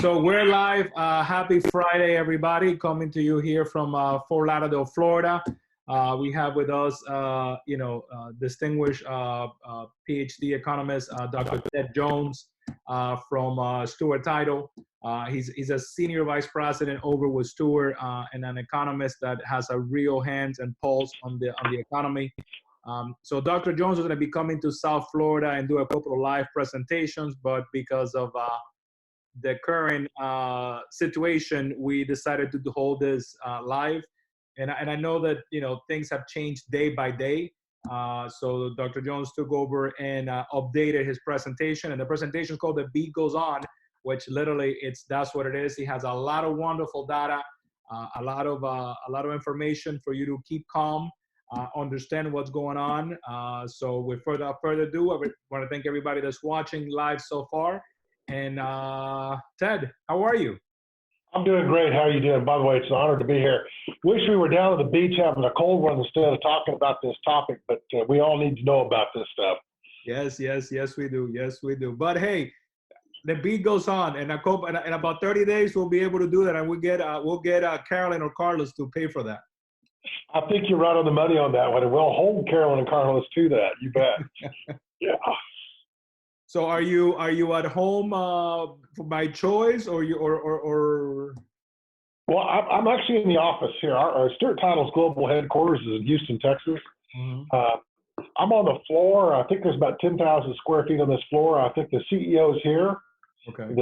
So we're live. Happy Friday, everybody. Coming to you here from Fort Lauderdale, Florida. We have with us, distinguished PhD economist, Dr. Ted Jones from Stewart Title. He's a senior vice president over with Stewart and an economist that has a real hands and pulse on the economy. So Dr. Jones is going to be coming to South Florida and do a couple of live presentations, but because of the current situation, we decided to hold this live. And I know that, things have changed day by day. So Dr. Jones took over and updated his presentation. And the presentation is called The Beat Goes On, which literally that's what it is. He has a lot of wonderful data, a lot of information for you to keep calm, understand what's going on. So without further ado, I want to thank everybody that's watching live so far. And Ted, how are you? I'm doing great. How are you doing? By the way, it's an honor to be here. Wish we were down at the beach having a cold one instead of talking about this topic, but we all need to know about this stuff. Yes, we do. Yes, we do. But hey, the beat goes on, and I hope in about 30 days we'll be able to do that, and we'll get Carolyn or Carlos to pay for that. I think you're right on the money on that one, and we'll hold Carolyn and Carlos to that. You bet. Yeah. So are you at home by choice, or you or? Well, I'm actually in the office here. Our Stewart Title's global headquarters is in Houston, Texas. Mm-hmm. I'm on the floor. I think there's about 10,000 square feet on this floor. I think the CEO is here. Okay.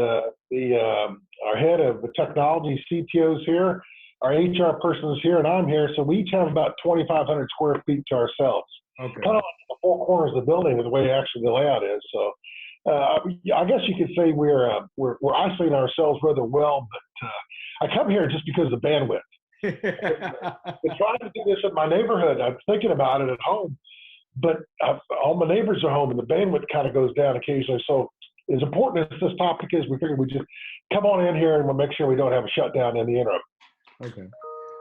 Our head of the technology, CTO, is here. Our HR person is here, and I'm here. So we each have about 2,500 square feet to ourselves. Okay. Kind of like the four corners of the building with the way actually the layout is. So. I guess you could say we're isolating ourselves rather well, but I come here just because of the bandwidth. I'm trying to do this in my neighborhood. I'm thinking about it at home, but all my neighbors are home, and the bandwidth kind of goes down occasionally. So as important as this topic is, we figured we just come on in here and we'll make sure we don't have a shutdown in the interim. Okay.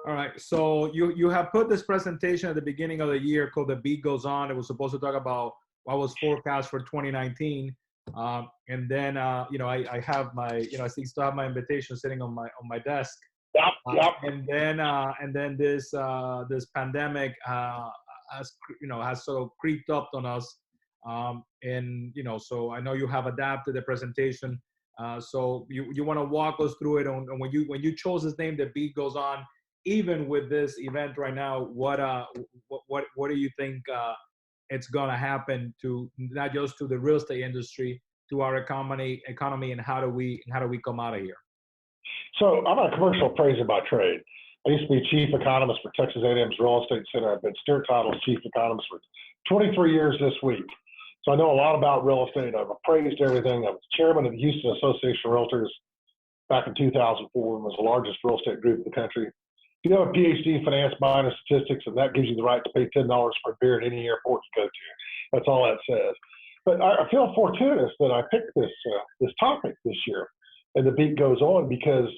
All right. So you have put this presentation at the beginning of the year called The Beat Goes On. It was supposed to talk about what was forecast for 2019. And then, I have my, I still have my invitation sitting on my desk. Yep. And then this pandemic has sort of creeped up on us. So I know you have adapted the presentation. So you want to walk us through it on when you chose this name, The Beat Goes On. Even with this event right now, what do you think? It's going to happen to not just to the real estate industry, to our economy, and how do we come out of here? So I'm a commercial appraiser by trade. I used to be chief economist for Texas A&M's Real Estate Center. I've been Stewart Title's chief economist for 23 years this week. So I know a lot about real estate. I've appraised everything. I was chairman of the Houston Association of Realtors back in 2004 and was the largest real estate group in the country. You have a PhD in finance, buying, and statistics, and that gives you the right to pay $10 for a beer at any airport you go to. That's all that says. But I feel fortuitous that I picked this topic this year, and The Beat Goes On, because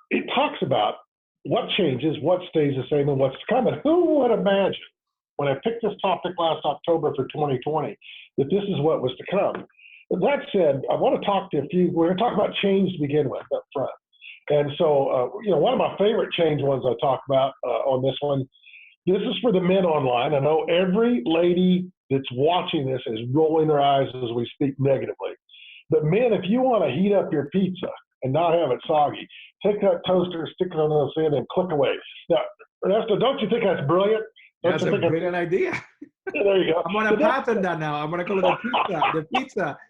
it talks about what changes, what stays the same, and what's coming. Who would imagine when I picked this topic last October for 2020 that this is what was to come? That said, I want to talk to we're going to talk about change to begin with up front. And so, one of my favorite change ones I talk about on this one, this is for the men online. I know every lady that's watching this is rolling their eyes as we speak negatively. But men, if you want to heat up your pizza and not have it soggy, take that toaster, stick it on the end, and click away. Now, Ernesto, don't you think that's brilliant? That's a brilliant idea. Yeah, there you go. I'm going to patent that now. I'm going to call it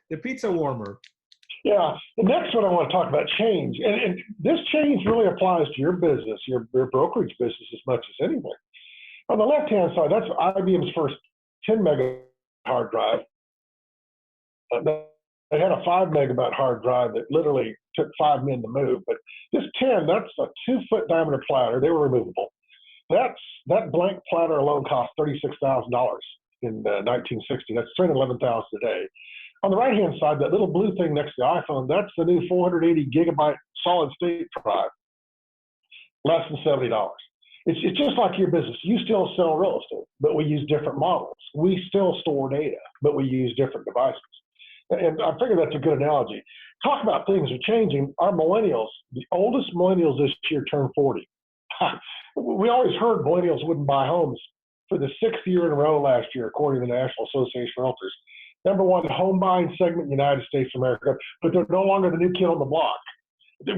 the pizza warmer. Yeah. The next one I want to talk about change. And this change really applies to your business, your brokerage business as much as anything. On the left-hand side, that's IBM's first 10 megabyte hard drive. They had a 5 megabyte hard drive that literally took 5 men to move. But this 10, that's a 2-foot diameter platter. They were removable. That blank platter alone cost $36,000 in 1960. That's $311,000 today. On the right-hand side, that little blue thing next to the iPhone, that's the new 480 gigabyte solid-state drive, less than $70. It's just like your business. You still sell real estate, but we use different models. We still store data, but we use different devices. And I figure that's a good analogy. Talk about things are changing. Our millennials, the oldest millennials this year turned 40. We always heard millennials wouldn't buy homes for the 6th year in a row last year, according to the National Association of Realtors. Number one, home buying segment in the United States of America, but they're no longer the new kid on the block.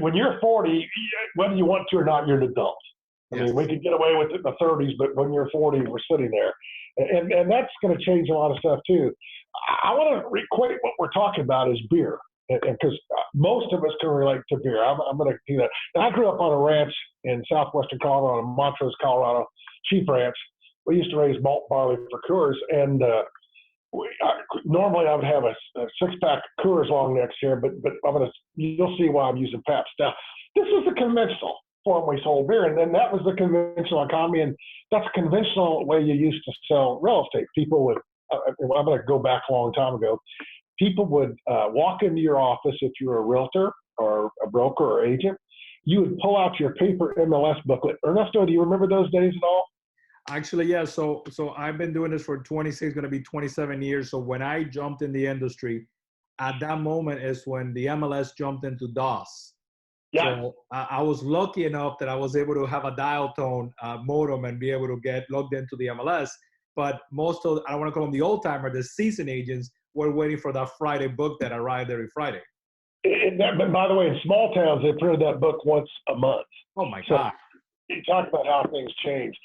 When you're 40, whether you want to or not, you're an adult. I mean, we could get away with it in the 30s, but when you're 40, we're sitting there. And that's going to change a lot of stuff, too. I want to equate what we're talking about as beer, because most of us can relate to beer. I'm going to do that. And I grew up on a ranch in southwestern Colorado, Montrose, Colorado, sheep ranch. We used to raise malt barley for Coors, and normally I would have a 6-pack of Coors long next year, but you'll see why I'm using Pabst. Now, this is the conventional form we sold beer, and then that was the conventional economy, and that's a conventional way you used to sell real estate. People would, I'm going to go back a long time ago, people would walk into your office if you were a realtor or a broker or agent. You would pull out your paper MLS booklet. Ernesto, do you remember those days at all? Actually, yeah. So I've been doing this for 26, going to be 27 years. So when I jumped in the industry, at that moment is when the MLS jumped into DOS. Yeah. So I was lucky enough that I was able to have a dial tone modem and be able to get logged into the MLS. But most of, I don't want to call them the old timer, the seasoned agents were waiting for that Friday book that arrived every Friday. But by the way, in small towns, they printed that book once a month. Oh my God. You talk about how things change.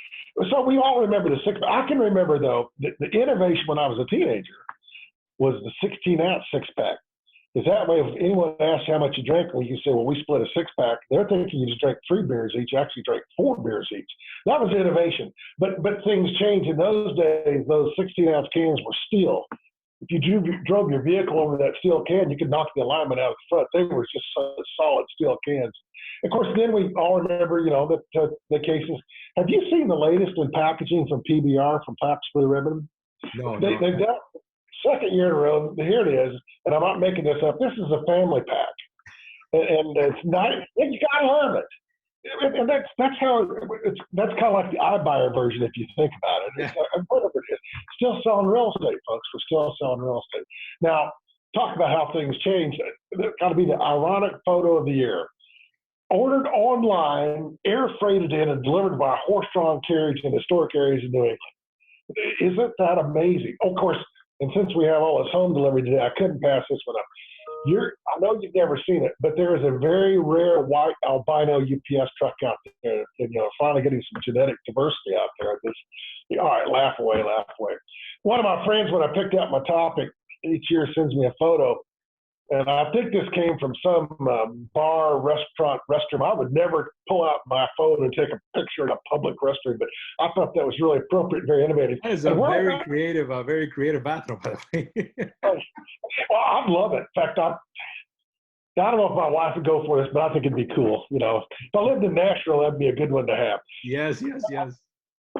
So we all remember the 6. I can remember, though, the innovation when I was a teenager was the 16-ounce 6-pack. Because that way, if anyone asks how much you drank, well, you say, well, we split a 6-pack. They're thinking you just drank 3 beers each. Actually drank 4 beers each. That was innovation. But things changed. In those days, those 16-ounce cans were steel. If you drove your vehicle over that steel can, you could knock the alignment out of the front. They were just solid steel cans. Of course, then we all remember, the cases. Have you seen the latest in packaging from PBR, from Pabst Blue Ribbon? No. They've done second year in a row. Here it is, and I'm not making this up. This is a family pack, and it's not. You gotta love it. And that's how that's kind of like the iBuyer version, if you think about it. It's, whatever it is, still selling real estate, folks. We're still selling real estate. Now, talk about how things change. It's got to be the ironic photo of the year. Ordered online, air freighted in, and delivered by a horse-drawn carriage in historic areas of New England. Isn't that amazing? Of course, and since we have all this home delivery today, I couldn't pass this one up. I know you've never seen it, but there is a very rare white albino UPS truck out there. And, finally getting some genetic diversity out there. All right, laugh away. One of my friends, when I picked out my topic, each year sends me a photo. And I think this came from some bar, restaurant, restroom. I would never pull out my phone and take a picture in a public restroom, but I thought that was really appropriate, very innovative. That is a very creative bathroom, by the way. Well, I love it. In fact, I don't know if my wife would go for this, but I think it'd be cool. If I lived in Nashville, that'd be a good one to have. Yes.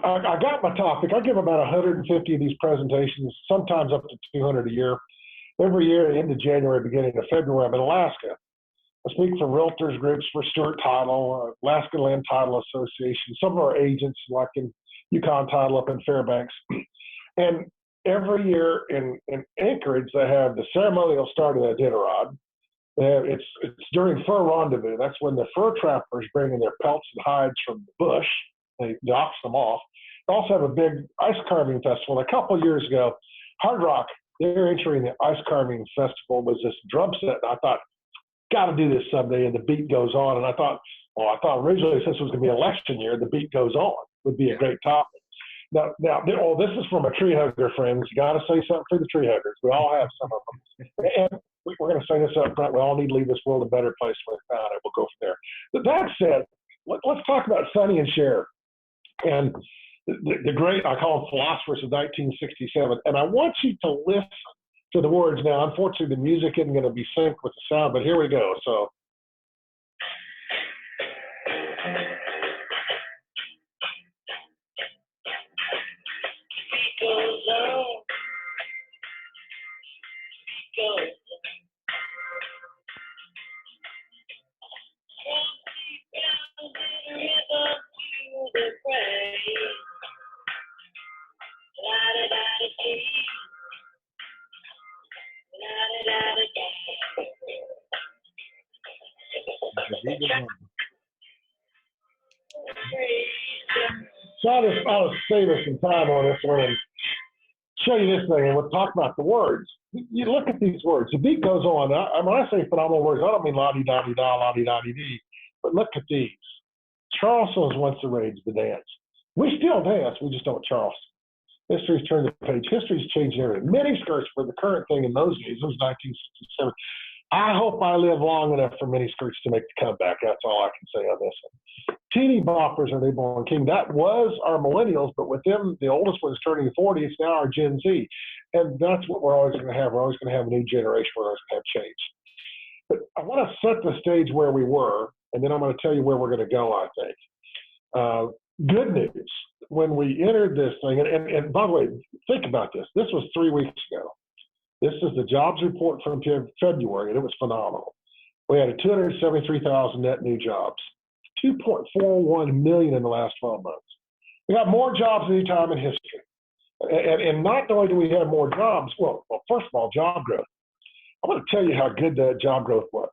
I got my topic. I give about 150 of these presentations, sometimes up to 200 a year. Every year, end of January, beginning of February, I'm in Alaska. I speak for realtors groups for Stewart Title, Alaska Land Title Association, some of our agents, like in Yukon Title up in Fairbanks. And every year in Anchorage, they have the ceremonial start of the Iditarod. It's during fur rendezvous. That's when the fur trappers bring in their pelts and hides from the bush. They auction them off. They also have a big ice carving festival. A couple of years ago, Hard Rock, they're entering the ice carving festival, was this drum set. And I thought, got to do this someday. And the beat goes on. And I thought originally, since it was going to be election year, the beat goes on would be a great topic. Now, this is from a tree hugger, friends. You got to say something for the tree huggers. We all have some of them. And we're going to say this up front. We all need to leave this world a better place when we found it. We'll go from there. But that said, let's talk about Sonny and Cher. And the great, I call them philosophers of 1967. And I want you to listen to the words now. Unfortunately, the music isn't going to be synced with the sound, but here we go. So. So I'll save us some time on this one and show you this thing, and we'll talk about the words. You look at these words. The beat goes on. When I say phenomenal words, I don't mean la-di-da-di-da, la-di-da-di-dee, but look at these. Charleston's once arranged the dance. We still dance, we just don't Charleston. History's turned the page. History's changed everything. Mini skirts were the current thing in those days. It was 1967. I hope I live long enough for mini skirts to make the comeback. That's all I can say on this one. Teeny boppers are newborn king. That was our millennials, but with them, the oldest one's turning 40. It's now our Gen Z. And that's what we're always going to have. We're always going to have a new generation. We're always going to have change. But I want to set the stage where we were, and then I'm going to tell you where we're going to go, I think. Good news. When we entered this thing, and by the way, think about this. This was 3 weeks ago. This is the jobs report from February, and it was phenomenal. We had 273,000 net new jobs, 2.41 million in the last 12 months. We got more jobs than any time in history. And not only do we have more jobs, well, first of all, job growth. I want to tell you how good that job growth was.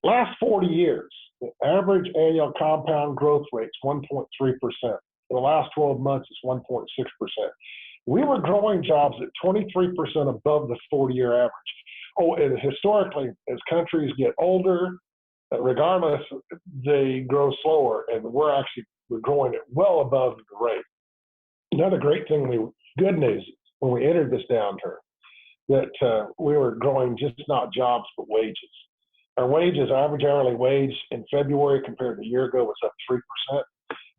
Last 40 years, the average annual compound growth rate is 1.3%. For the last 12 months, it's 1.6%. We were growing jobs at 23% above the 40-year average. Oh, and historically, as countries get older, regardless, they grow slower, and we're growing at well above the rate. Another great thing, good news, when we entered this downturn, that we were growing just not jobs, but wages. Our wages, average hourly wage in February compared to a year ago was up 3%.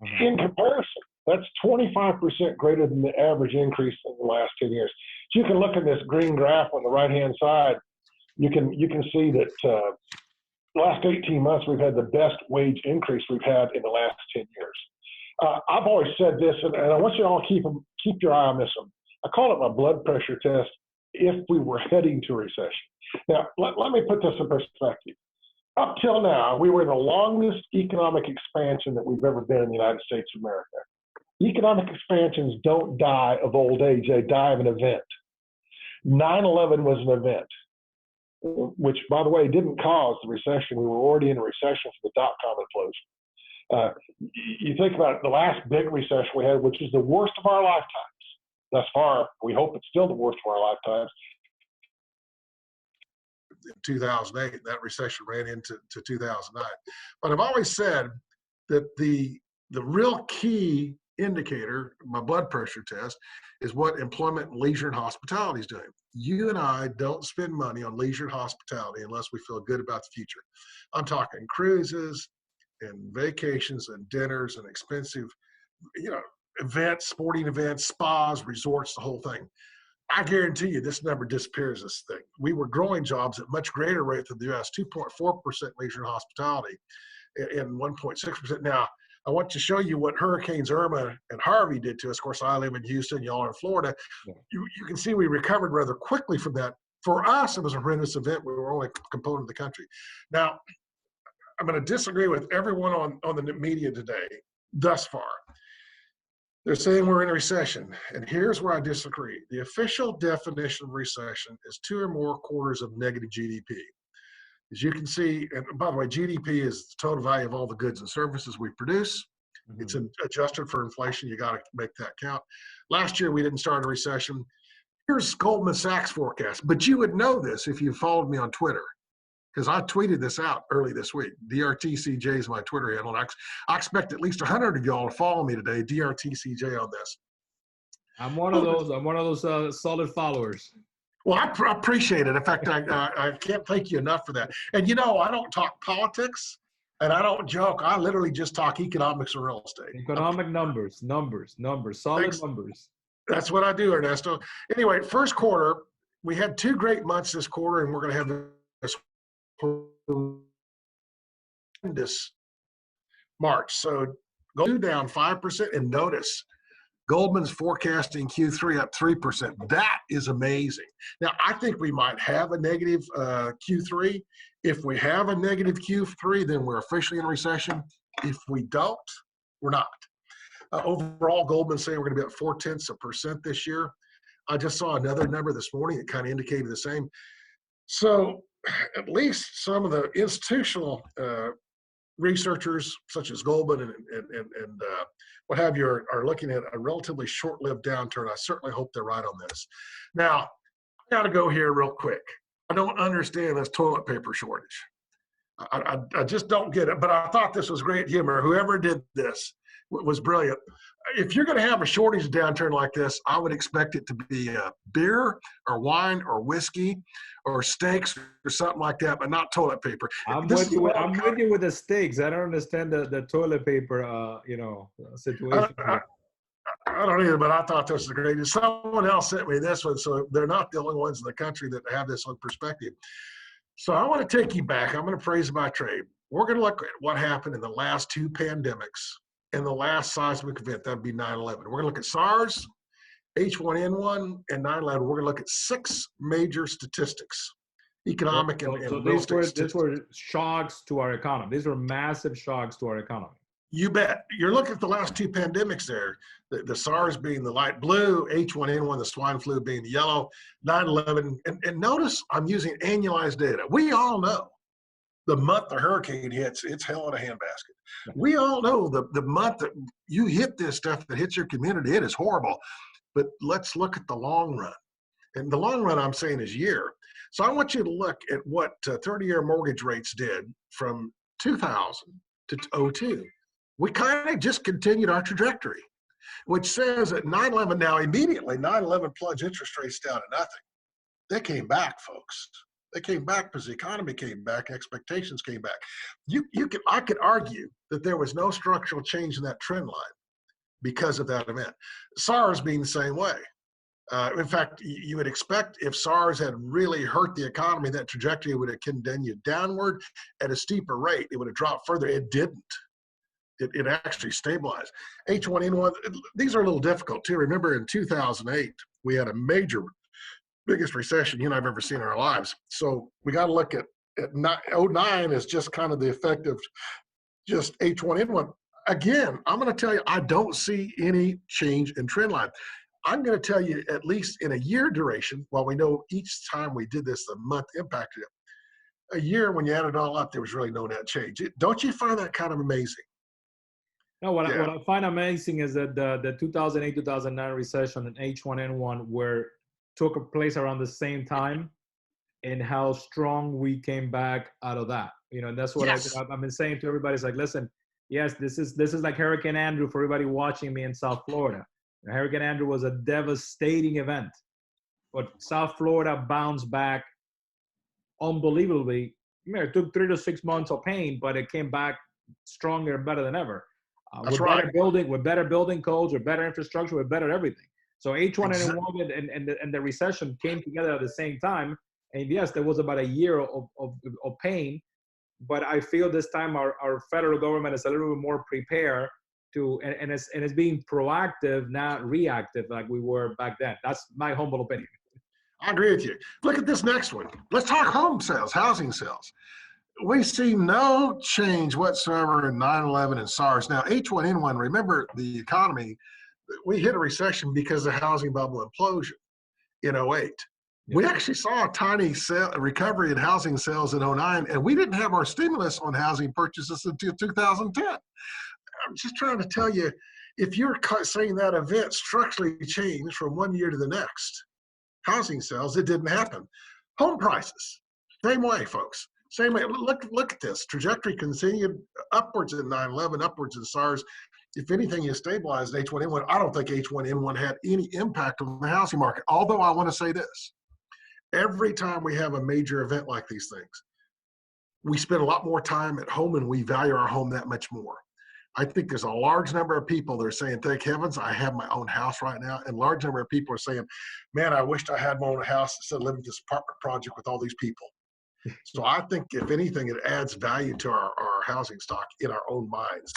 Mm-hmm. In comparison, that's 25% greater than the average increase in the last 10 years. So you can look at this green graph on the right-hand side. You can see that the last 18 months, we've had the best wage increase we've had in the last 10 years. I've always said this, and I want you to all keep your eye on this one. I call it my blood pressure test if we were heading to a recession. Now, let me put this in perspective. Up till now, we were in the longest economic expansion that we've ever been in the United States of America. Economic expansions don't die of old age, they die of an event. 9/11 was an event, which, by the way, didn't cause the recession. We were already in a recession for the dot-com implosion. You think about it, the last big recession we had, which is the worst of our lifetimes. Thus far, we hope it's still the worst of our lifetimes. In 2008, that recession ran into 2009. But I've always said that the real key indicator, my blood pressure test, is what employment, leisure, and hospitality is doing. You and I don't spend money on leisure and hospitality unless we feel good about the future. I'm talking cruises and vacations and dinners and expensive, events, sporting events, spas, resorts, the whole thing. I guarantee you this number disappears this thing. We were growing jobs at much greater rate than the U.S., 2.4% leisure and hospitality and 1.6%. Now, I want to show you what Hurricanes Irma and Harvey did to us. Of course, I live in Houston, y'all are in Florida. Yeah. You can see we recovered rather quickly from that. For us, it was a horrendous event. We were only a component of the country. Now, I'm going to disagree with everyone on the media today thus far. They're saying we're in a recession, and here's where I disagree. The official definition of recession is 2 or more quarters of negative GDP. As you can see, and by the way, GDP is the total value of all the goods and services we produce. Mm-hmm. It's adjusted for inflation. You got to make that count. Last year, we didn't start a recession. Here's Goldman Sachs forecast, but you would know this if you followed me on Twitter, because I tweeted this out early this week. DRTCJ is my Twitter handle. And I expect at least 100 of y'all to follow me today, DRTCJ, on this. I'm one of those solid followers. Well, I appreciate it. In fact, I can't thank you enough for that. And I don't talk politics and I don't joke. I literally just talk economics and real estate. Economic numbers, solid Thanks. Numbers. That's what I do, Ernesto. Anyway, first quarter, we had 2 great months this quarter, and we're going to have this horrendous March. So go down 5%, and notice Goldman's forecasting Q3 up 3%. That is amazing. Now, I think we might have a negative Q3. If we have a negative Q3, then we're officially in a recession. If we don't, we're not. Overall, Goldman's saying we're going to be at 0.4% this year. I just saw another number this morning that kind of indicated the same. So at least some of the institutional researchers such as Goldman and what have you are looking at a relatively short-lived downturn. I certainly hope they're right on this. Now, I got to go here real quick. I don't understand this toilet paper shortage. I just don't get it, but I thought this was great humor. Whoever did this was brilliant. If you're going to have a shortage downturn like this, I would expect it to be beer or wine or whiskey or steaks or something like that, but not toilet paper. I'm with you with the steaks. I don't understand the toilet paper, situation. I don't either, but I thought this was great. Someone else sent me this one, so they're not the only ones in the country that have this on perspective. So I want to take you back. I'm going to praise my trade. We're going to look at what happened in the last two pandemics and the last seismic event. That'd be 9/11. We're going to look at SARS, H1N1, and 9/11. We're going to look at 6 major statistics, economic and real estate. These were shocks to our economy. These were massive shocks to our economy. You bet. You're looking at the last two pandemics there, the SARS being the light blue, H1N1, the swine flu being the yellow, 9/11. And notice I'm using annualized data. We all know the month the hurricane hits, it's hell in a handbasket. We all know the month that you hit this stuff that hits your community, it is horrible. But let's look at the long run. And the long run I'm saying is year. So I want you to look at what 30-year mortgage rates did from 2000 to 2002. We kind of just continued our trajectory, which says at 9/11, now immediately 9/11 plunged interest rates down to nothing. They came back, folks. They came back because the economy came back, expectations came back. I could argue that there was no structural change in that trend line because of that event. SARS being the same way. In fact, you would expect if SARS had really hurt the economy, that trajectory would have continued downward at a steeper rate. It would have dropped further. It didn't. It actually stabilized. H1N1, these are a little difficult too. Remember in 2008, we had a biggest recession you and I've ever seen in our lives. So we got to look at 09 as just kind of the effect of just H1N1. Again, I'm going to tell you, I don't see any change in trend line. I'm going to tell you, at least in a year duration, while we know each time we did this, the month impacted it. A year, when you add it all up, there was really no net change. Don't you find that kind of amazing? No, what I find amazing is that the 2008-2009 recession and H1N1 took place around the same time, and how strong we came back out of that. And that's what I've been saying to everybody. It's like, listen, yes, this is like Hurricane Andrew for everybody watching me in South Florida. Hurricane Andrew was a devastating event, but South Florida bounced back unbelievably. It took 3 to 6 months of pain, but it came back stronger and better than ever. That's right. With better building codes, with better infrastructure, with better everything. So H1N1 and the recession came together at the same time. And yes, there was about a year of pain, but I feel this time our federal government is a little bit more prepared to, and it's being proactive, not reactive like we were back then. That's my humble opinion. I agree with you. Look at this next one. Let's talk home sales, housing sales. We see no change whatsoever in 9/11 and SARS. Now, H1N1, remember the economy, we hit a recession because of the housing bubble implosion in 08. Yeah. We actually saw a tiny recovery in housing sales in 09, and we didn't have our stimulus on housing purchases until 2010. I'm just trying to tell you, if you're saying that event structurally changed from one year to the next, housing sales, it didn't happen. Home prices, same way, folks. Same way. Look at this. Trajectory continued upwards in 9/11, upwards in SARS. If anything, you stabilized H1N1. I don't think H1N1 had any impact on the housing market. Although I want to say this. Every time we have a major event like these things, we spend a lot more time at home and we value our home that much more. I think there's a large number of people that are saying, thank heavens, I have my own house right now. And a large number of people are saying, man, I wished I had my own house instead of living in this apartment project with all these people. So I think, if anything, it adds value to our housing stock in our own minds.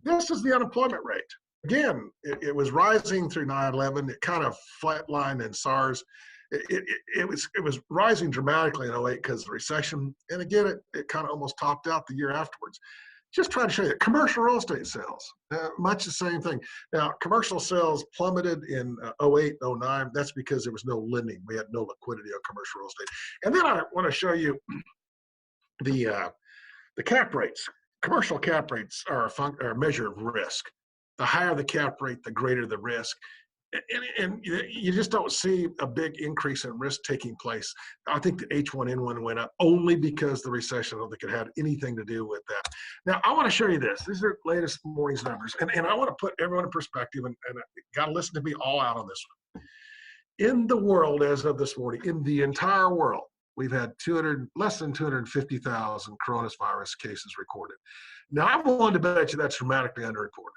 This is the unemployment rate. Again, it was rising through 9/11. It kind of flatlined in SARS. It was rising dramatically in 08 because of the recession. And again, it kind of almost topped out the year afterwards. Just trying to show you, commercial real estate sales, much the same thing. Now, commercial sales plummeted in 08, 09. That's because there was no lending. We had no liquidity on commercial real estate. And then I want to show you the cap rates. commercial cap rates are are a measure of risk. The higher the cap rate, the greater the risk. And you just don't see a big increase in risk taking place. I think the H1N1 went up only because the recession, I don't think it had anything to do with that. Now, I want to show you this. These are latest morning's numbers. And I want to put everyone in perspective, and got to listen to me all out on this one. In the world, as of this morning, in the entire world, we've had less than 250,000 coronavirus cases recorded. Now, I'm willing to bet you that's dramatically underreported.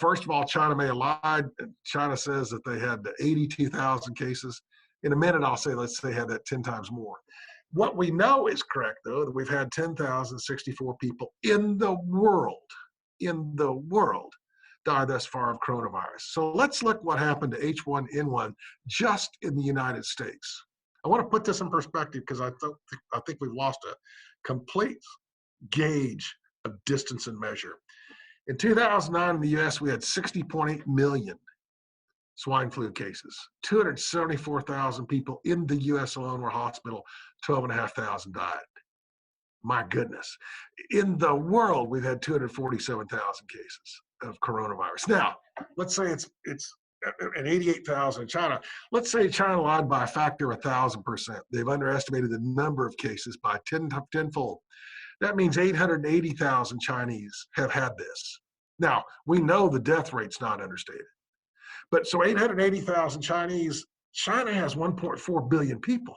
First of all, China may have lied. China says that they had 82,000 cases. In a minute, I'll say, let's say, had that 10 times more. What we know is correct, though, that we've had 10,064 people in the world die thus far of coronavirus. So let's look what happened to H1N1 just in the United States. I want to put this in perspective because I think we've lost a complete gauge of distance and measure. In 2009 in the U.S., we had 60.8 million swine flu cases. 274,000 people in the U.S. alone were hospital. 12,500 died. My goodness. In the world, we've had 247,000 cases of coronavirus. Now, let's say it's and 88,000 in China. Let's say China lied by a factor of 1,000%. They've underestimated the number of cases by tenfold. That means 880,000 Chinese have had this. Now, we know the death rate's not understated. But so 880,000 Chinese, China has 1.4 billion people.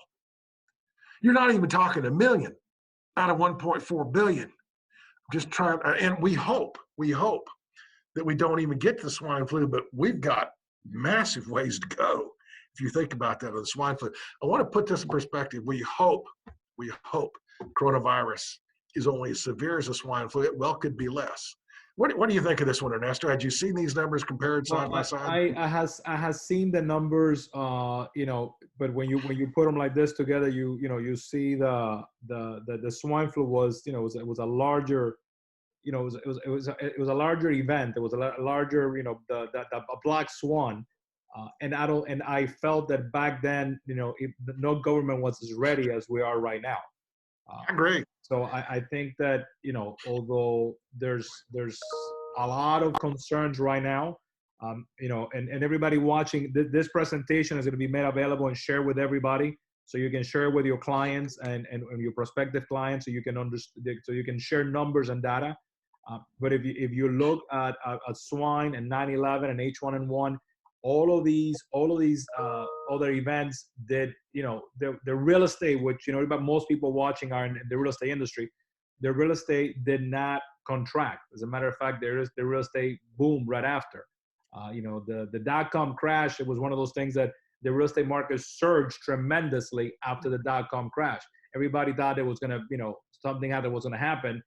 You're not even talking a million out of 1.4 billion. Just trying, and we hope that we don't even get to the swine flu, but we've got massive ways to go if you think about that, of the swine flu. I want to put this in perspective. We hope coronavirus is only as severe as a swine flu. It well could be less. What do you think of this one, Ernesto? Had you seen these numbers compared side by side? I have seen the numbers, but when you put them like this together, you see the swine flu was, it was a larger, it was a larger event. It was a larger, a black swan, and I felt that back then, no government was as ready as we are right now. I agree. So I think that, although there's a lot of concerns right now, and everybody watching this presentation is going to be made available and shared with everybody, so you can share with your clients and your prospective clients, so you can so you can share numbers and data. But if you look at swine and 9/11 and H1N1, all of these other events did, the real estate, which, but most people watching are in the real estate industry, the real estate did not contract. As a matter of fact, there is the real estate boom right after. The dot-com crash, it was one of those things that the real estate market surged tremendously after the dot-com crash. Everybody thought it was going to, something that was going to happen.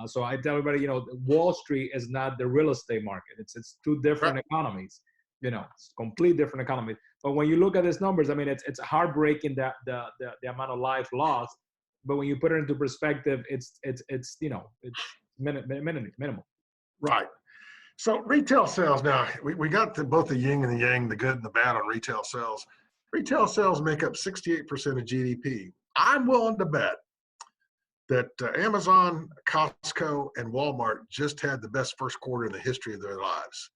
So I tell everybody, Wall Street is not the real estate market. It's two different economies. It's complete different economy. But when you look at these numbers, I mean, it's heartbreaking that the amount of life lost. But when you put it into perspective, it's minimal. Right. So retail sales, now we got both the yin and the yang, the good and the bad on retail sales. Retail sales make up 68% of GDP. I'm willing to bet that Amazon, Costco, and Walmart just had the best first quarter in the history of their lives.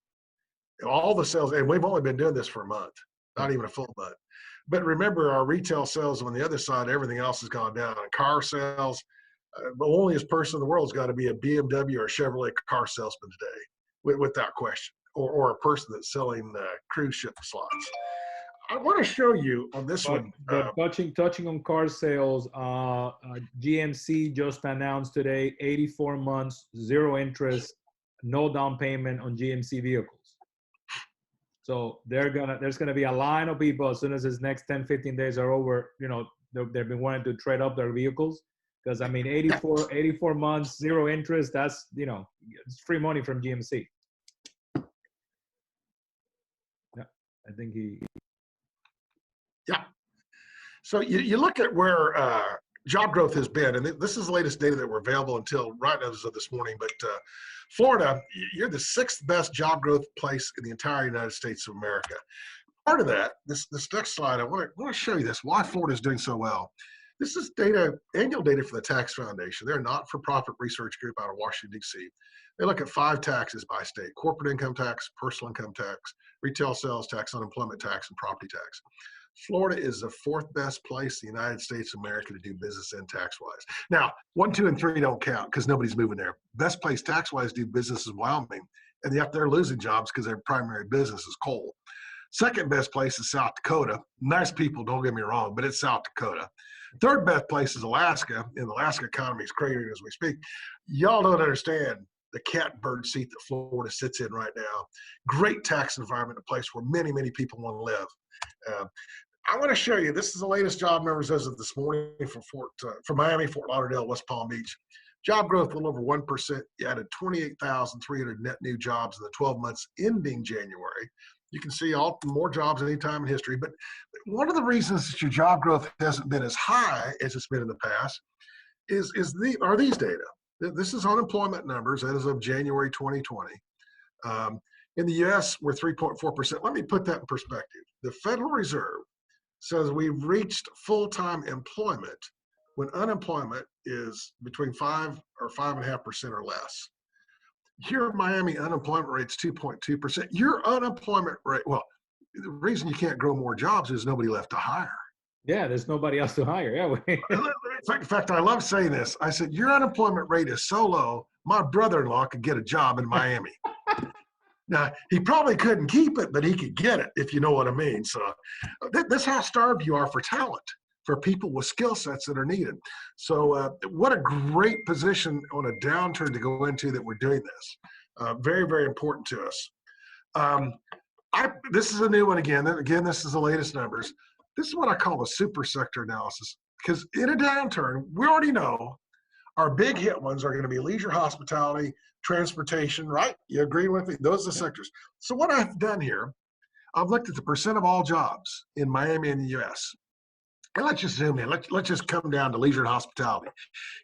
All the sales, and we've only been doing this for a month, not even a full month. But remember, our retail sales on the other side, everything else has gone down. And car sales, the onlyest person in the world has got to be a BMW or a Chevrolet car salesman today, without question, or a person that's selling cruise ship slots. I want to show you on this one. But touching on car sales, GMC just announced today 84 months, 0 interest, no down payment on GMC vehicles. So there's gonna be a line of people as soon as this next 10, 15 days are over, they've been wanting to trade up their vehicles. Because, I mean, 84 months, 0 interest, that's, it's free money from GMC. Yeah, I think Yeah. So you look at where job growth has been, and this is the latest data that were available until right as of this morning, but Florida, you're the 6th best job growth place in the entire United States of America. Part of that, this next slide, I want to show you this, why Florida is doing so well. This is data, annual data for the Tax Foundation. They're a not-for-profit research group out of Washington, D.C. They look at 5 taxes by state: corporate income tax, personal income tax, retail sales tax, unemployment tax, and property tax. Florida is the 4th best place in the United States of America to do business in tax-wise. Now, 1, 2, and 3 don't count because nobody's moving there. Best place tax-wise to do business is Wyoming, and yet they're losing jobs because their primary business is coal. Second best place is South Dakota. Nice people, don't get me wrong, but it's South Dakota. Third best place is Alaska, and the Alaska economy is cratering as we speak. Y'all don't understand the catbird seat that Florida sits in right now. Great tax environment, a place where many, many people want to live. I want to show you, this is the latest job numbers as of this morning for Miami, Fort Lauderdale, West Palm Beach. Job growth a little over 1%. You added 28,300 net new jobs in the 12 months ending January. You can see more jobs than any time in history. But one of the reasons that your job growth hasn't been as high as it's been in the past are these data. This is unemployment numbers as of January 2020. In the U.S., we're 3.4%. Let me put that in perspective. The Federal Reserve says we've reached full-time employment when unemployment is between 5 or 5.5% or less. Here in Miami, unemployment rate's 2.2%. Your unemployment rate, well, the reason you can't grow more jobs is nobody left to hire. Yeah, there's nobody else to hire. Yeah. In fact, I love saying this. I said, your unemployment rate is so low, my brother-in-law could get a job in Miami. Now, he probably couldn't keep it, but he could get it, if you know what I mean. So that's how starved you are for talent, for people with skill sets that are needed. So what a great position on a downturn to go into that we're doing this. Very, very important to us. This is a new one again. Again, this is the latest numbers. This is what I call a super sector analysis, because in a downturn, we already know our big hit ones are going to be leisure, hospitality, transportation, right? You agree with me? Those are the sectors. So what I've done here, I've looked at the percent of all jobs in Miami and the U.S. And let's just zoom in. Let's just come down to leisure and hospitality.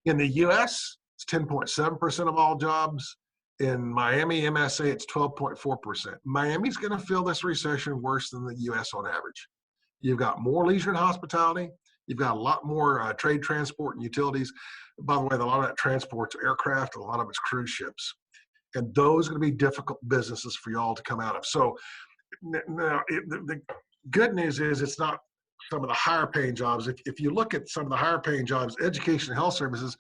In the U.S., it's 10.7% of all jobs. In Miami, MSA, it's 12.4%. Miami's going to feel this recession worse than the U.S. on average. You've got more leisure and hospitality. You've got a lot more trade, transport, and utilities. By the way, a lot of that transport's aircraft, and a lot of it's cruise ships. And those are going to be difficult businesses for y'all to come out of. So now, the good news is it's not some of the higher paying jobs. If you look at some of the higher paying jobs, education and health services,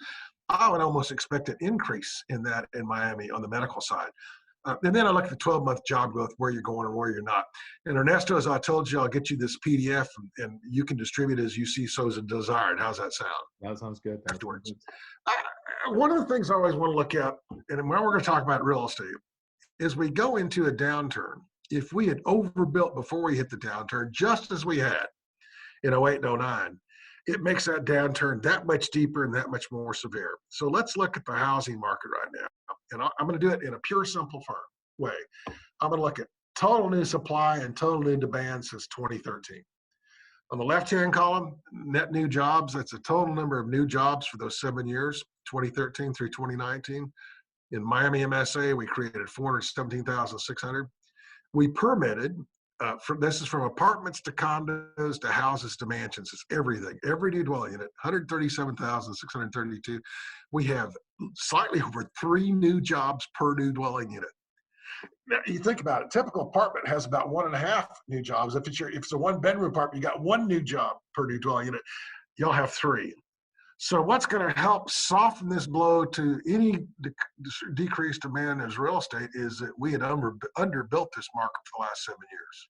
I would almost expect an increase in that in Miami on the medical side. And then I look at the 12-month job growth, where you're going or where you're not. And Ernesto, as I told you, I'll get you this PDF, and you can distribute it as you see so as desired. How's that sound? That sounds good. Afterwards. One of the things I always want to look at, and when we're going to talk about real estate, is we go into a downturn. If we had overbuilt before we hit the downturn, just as we had in 08 and 09, it makes that downturn that much deeper and that much more severe. So let's look at the housing market right now. And I'm going to do it in a pure, simple way. I'm going to look at total new supply and total new demand since 2013. On the left-hand column, net new jobs, that's the total number of new jobs for those 7 years, 2013 through 2019. In Miami MSA, we created 417,600. We permitted, this is from apartments to condos to houses to mansions. It's everything. Every new dwelling unit, 137,632. We have slightly over 3 new jobs per new dwelling unit. Now, you think about it. Typical apartment has about 1.5 new jobs. If it's a 1-bedroom apartment, you got 1 new job per new dwelling unit. You'll have 3. So what's going to help soften this blow to any decreased demand as real estate is that we had underbuilt this market for the last 7 years.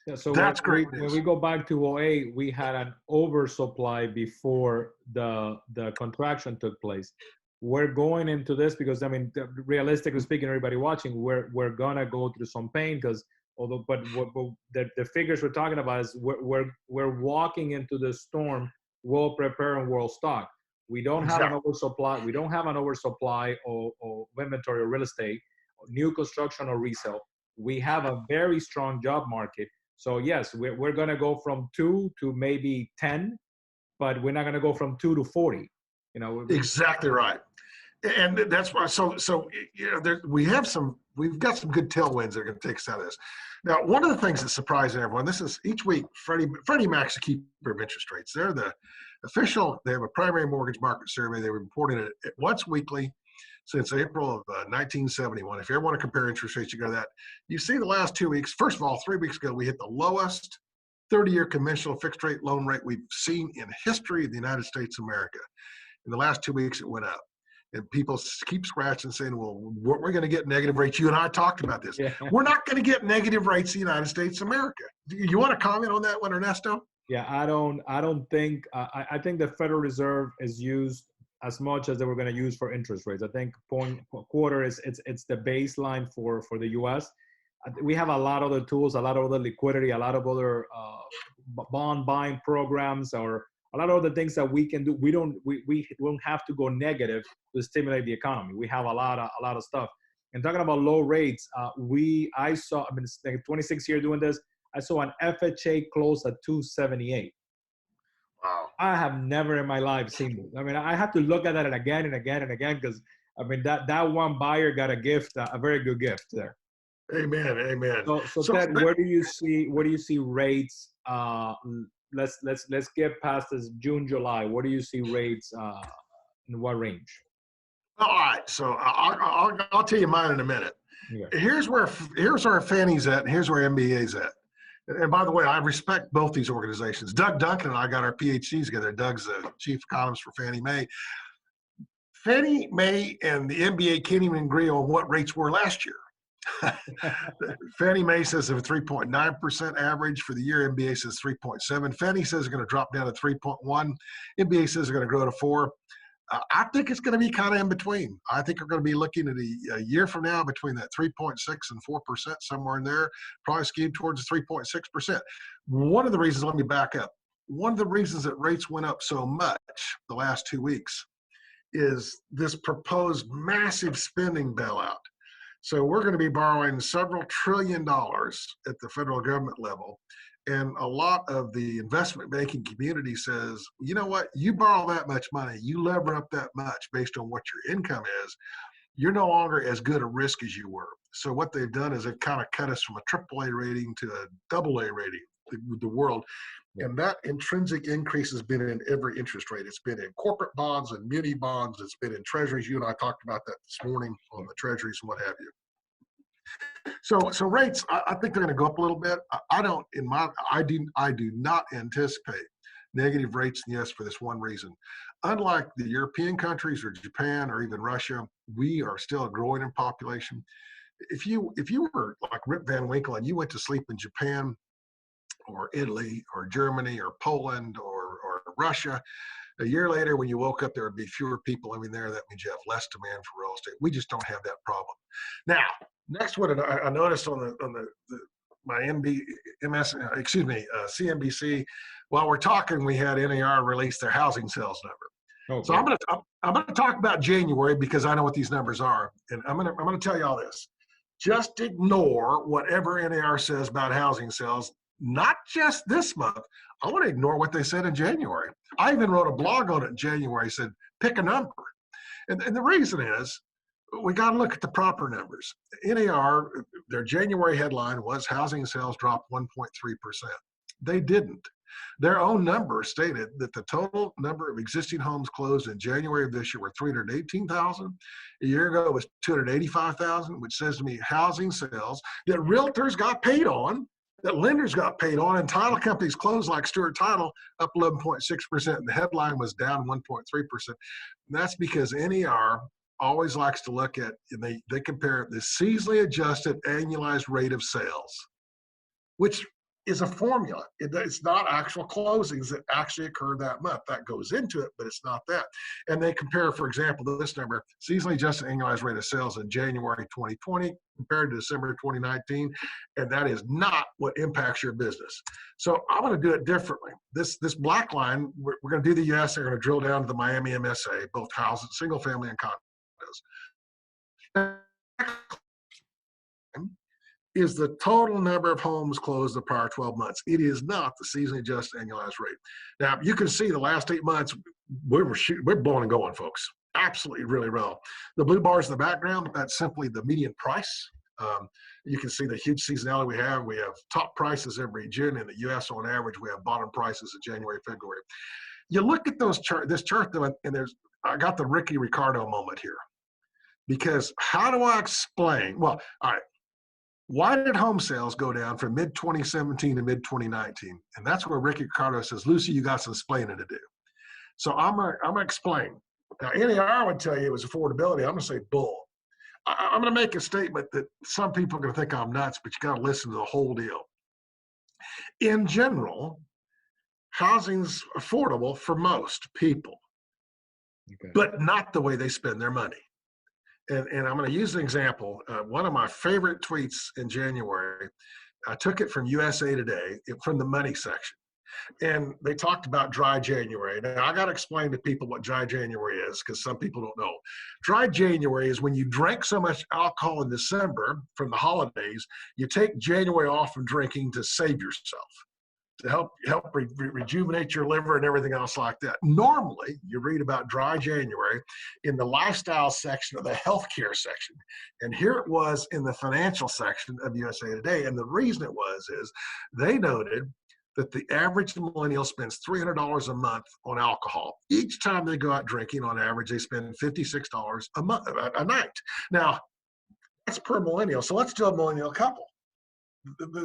Yeah. So that's great news. When we go back to 08, we had an oversupply before the contraction took place. We're going into this because, I mean, realistically speaking, everybody watching, we're gonna go through some pain because what the figures we're talking about is we're walking into the storm well prepared and well stocked. We don't have an oversupply. We don't have an oversupply of inventory or real estate, new construction or resale. We have a very strong job market. So yes, we're gonna go from 2 to maybe 10, but we're not gonna go from 2 to 40. You know, exactly right. And that's why, so you know, we've got some good tailwinds that are going to take us out of this. Now, one of the things that's surprising everyone, this is each week, Freddie Mac's the keeper of interest rates. They're They have a primary mortgage market survey. They were reporting it once weekly since April of 1971. If you ever want to compare interest rates, you go to that. You see the last 2 weeks. First of all, 3 weeks ago, we hit the lowest 30-year conventional fixed rate loan rate we've seen in history of the United States of America. In the last 2 weeks, it went up. And people keep scratching saying, well, we're going to get negative rates. You and I talked about this. Yeah. We're not going to get negative rates in the United States of America. Do you want to comment on that one, Ernesto? Yeah, I don't think, I think the Federal Reserve is used as much as they were going to use for interest rates. I think quarter it's the baseline for the U.S. We have a lot of other tools, a lot of other liquidity, a lot of other bond buying programs, or a lot of other things that we can do. We don't have to go negative to stimulate the economy. We have a lot of stuff. And talking about low rates, I've been 26 years doing this. I saw an FHA close at 278. Wow. I have never in my life seen this. I mean, I have to look at that again and again and again, because I mean that one buyer got a gift, a very good gift there. Amen. Amen. So Ted, where do you see rates? Let's get past this June, July. Where do you see rates? In what range? All right. So I'll tell you mine in a minute. Yeah. Here's where Fannie's at, and here's where MBA's at. And by the way, I respect both these organizations. Doug Duncan and I got our PhDs together. Doug's the chief economist for Fannie Mae. Fannie Mae and the MBA can't even agree on what rates were last year. Fannie Mae says a 3.9% average for the year. MBA says 3.7. Fannie says it's going to drop down to 3.1. MBA says they're going to grow to 4. I think it's going to be kind of in between. I think we're going to be looking at a year from now between that 3.6 and 4%, somewhere in there, probably skewed towards the 3.6%. One of the reasons, let me back up. One of the reasons that rates went up so much the last 2 weeks is this proposed massive spending bailout. So we're going to be borrowing several $1 trillion at the federal government level. And a lot of the investment banking community says, you know what, you borrow that much money, you lever up that much based on what your income is, you're no longer as good a risk as you were. So what they've done is they've kind of cut us from a AAA rating to a AA rating with the world. And that intrinsic increase has been in every interest rate. It's been in corporate bonds and muni bonds. It's been in treasuries. You and I talked about that this morning on the treasuries and what have you. So rates, I think they're going to go up a little bit. I do not anticipate negative rates in the U.S. for this one reason. Unlike the European countries or Japan or even Russia, we are still growing in population. If you were like Rip Van Winkle and you went to sleep in Japan or Italy or Germany or Poland or Russia, a year later when you woke up, there would be fewer people living there. That means you have less demand for real estate. We just don't have that problem. Now, next one I noticed on my CNBC, while we're talking, we had NAR release their housing sales number. Okay. So I'm gonna talk about January because I know what these numbers are, and I'm gonna tell you all this. Just ignore whatever NAR says about housing sales. Not just this month. I want to ignore what they said in January. I even wrote a blog on it in January. Said pick a number, and the reason is, we got to look at the proper numbers. NAR, their January headline was housing sales dropped 1.3%. They didn't. Their own numbers stated that the total number of existing homes closed in January of this year were 318,000. A year ago, it was 285,000, which says to me housing sales that realtors got paid on, that lenders got paid on, and title companies closed like Stewart Title up 11.6%. And the headline was down 1.3%. And that's because NAR always likes to look at, and they compare the seasonally adjusted annualized rate of sales, which is a formula. It's not actual closings that actually occurred that month. That goes into it, but it's not that. And they compare, for example, this number, seasonally adjusted annualized rate of sales in January 2020 compared to December 2019, and that is not what impacts your business. So I'm going to do it differently. This black line, we're going to do the U.S. They're going to drill down to the Miami MSA, both houses, single family and condos. Is the total number of homes closed the prior 12 months. It is not the seasonally adjusted annualized rate. Now, you can see the last 8 months, we're blowing and going, folks. Absolutely, really well. The blue bars in the background, that's simply the median price. You can see the huge seasonality we have. We have top prices every June. In the U.S., on average, we have bottom prices in January, February. you look at this chart though, and I got the Ricky Ricardo moment here, because how do I explain? Well, all right. Why did home sales go down from mid 2017 to mid 2019? And that's where Ricky Ricardo says, Lucy, you got some explaining to do. So I'm gonna explain. Now, NAR would tell you it was affordability. I'm gonna say bull. I'm gonna make a statement that some people are gonna think I'm nuts, but you gotta listen to the whole deal. In general, housing's affordable for most people, but not the way they spend their money. And I'm going to use an example. One of my favorite tweets in January, I took it from USA Today, from the money section. And they talked about dry January. Now, I got to explain to people what dry January is, because some people don't know. Dry January is when you drank so much alcohol in December from the holidays, you take January off from drinking to save yourself, to help rejuvenate your liver and everything else like that. Normally, you read about dry January in the lifestyle section of the healthcare section. And here it was in the financial section of USA Today. And the reason it was is they noted that the average millennial spends $300 a month on alcohol. Each time they go out drinking, on average, they spend $56 a night. Now, that's per millennial. So let's do a millennial couple.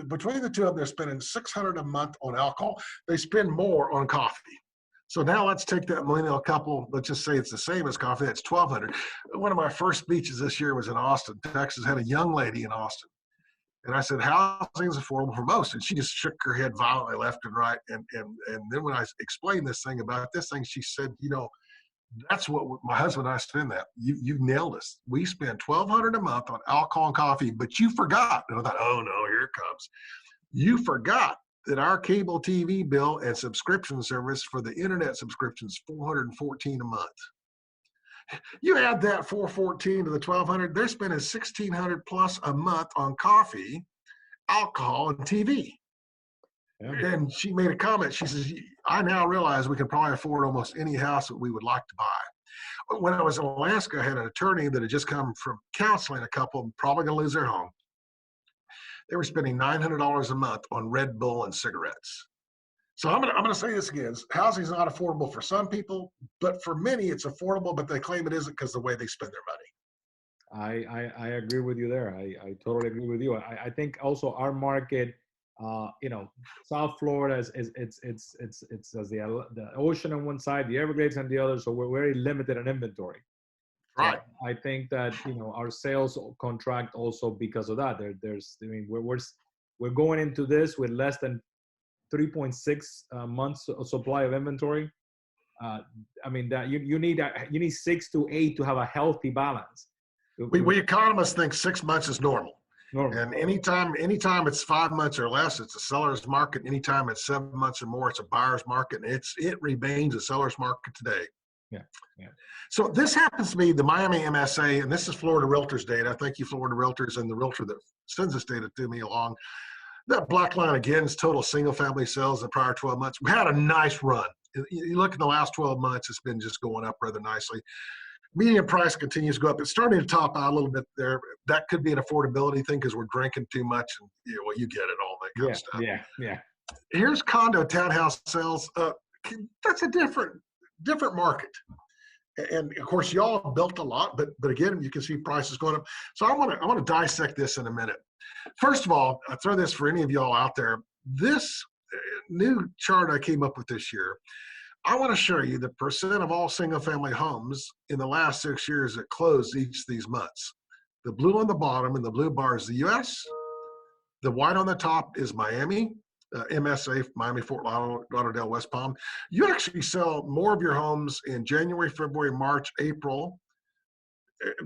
Between the two of them, they're spending $600 a month on alcohol. They spend more on coffee. So now let's take that millennial couple. Let's just say it's the same as coffee. That's $1,200. One of my first speeches this year was in Austin, Texas. Had a young lady in Austin, and I said, "Housing is affordable for most," and she just shook her head violently left and right. And then when I explained this thing about this thing, she said, "You know, that's what my husband and I spend that. You've nailed us. We spend $1,200 a month on alcohol and coffee, but you forgot." And I thought, oh no, here it comes. You forgot that our cable TV bill and subscription service for the internet subscription is $414 a month. You add that $414 to the $1,200, they're spending $1,600 plus a month on coffee, alcohol, and TV. Yeah. And she made a comment. She says, "I now realize we can probably afford almost any house that we would like to buy." When I was in Alaska, I had an attorney that had just come from counseling a couple, probably going to lose their home. They were spending $900 a month on Red Bull and cigarettes. So I'm gonna say this again. Housing is not affordable for some people, but for many it's affordable, but they claim it isn't because of the way they spend their money. I agree with you there. I totally agree with you. I think also our market, South Florida is the ocean on one side, the Everglades on the other, so we're very limited in inventory. Right. So I think that our sales contract also because of that. We're going into this with less than 3.6 months of supply of inventory. That you need 6 to 8 to have a healthy balance. We economists think 6 months is normal. And anytime it's 5 months or less, it's a seller's market. Anytime it's 7 months or more, it's a buyer's market. And it remains a seller's market today. Yeah. So this happens to be the Miami MSA, and this is Florida Realtors data. Thank you, Florida Realtors, and the realtor that sends this data to me along. That black line again is total single-family sales in the prior 12 months. We had a nice run. You look at the last 12 months, it's been just going up rather nicely. Median price continues to go up. It's starting to top out a little bit there. That could be an affordability thing because we're drinking too much, and you get it, all that kind of stuff. Yeah. Here's condo townhouse sales. That's a different market. And of course, y'all have built a lot, but again, you can see prices going up. So I want to dissect this in a minute. First of all, I throw this for any of y'all out there. This new chart I came up with this year, I want to show you the percent of all single-family homes in the last 6 years that closed each of these months. The blue on the bottom and the blue bar is the U.S. The white on the top is Miami, MSA, Miami, Fort Lauderdale, West Palm. You actually sell more of your homes in January, February, March, April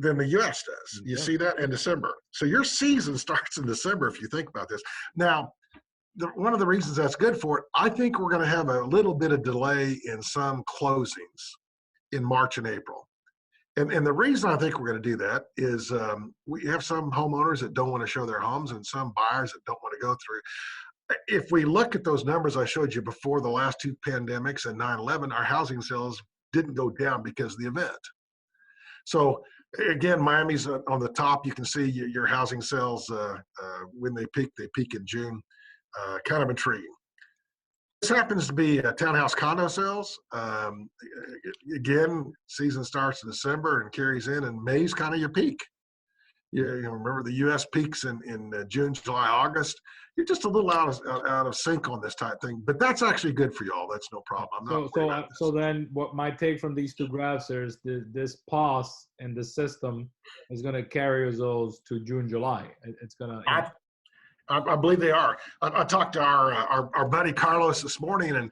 than the U.S. does. You see that in December. So your season starts in December if you think about this. Now, one of the reasons that's good for it, I think we're going to have a little bit of delay in some closings in March and April. And the reason I think we're going to do that is we have some homeowners that don't want to show their homes and some buyers that don't want to go through. If we look at those numbers I showed you before the last two pandemics and 9/11, our housing sales didn't go down because of the event. So again, Miami's on the top. You can see your housing sales when they peak in June. Kind of intriguing. happens to be townhouse condo sales. Again, season starts in December and carries in May's kind of your peak. You know, remember the U.S. peaks in June, July, August. You're just a little out of sync on this type thing, but that's actually good for y'all. That's no problem. I'm not so then what my take from these two graphs is this pause in the system is going to carry those to June, July. It's going to. I believe they are. I talked to our buddy Carlos this morning, and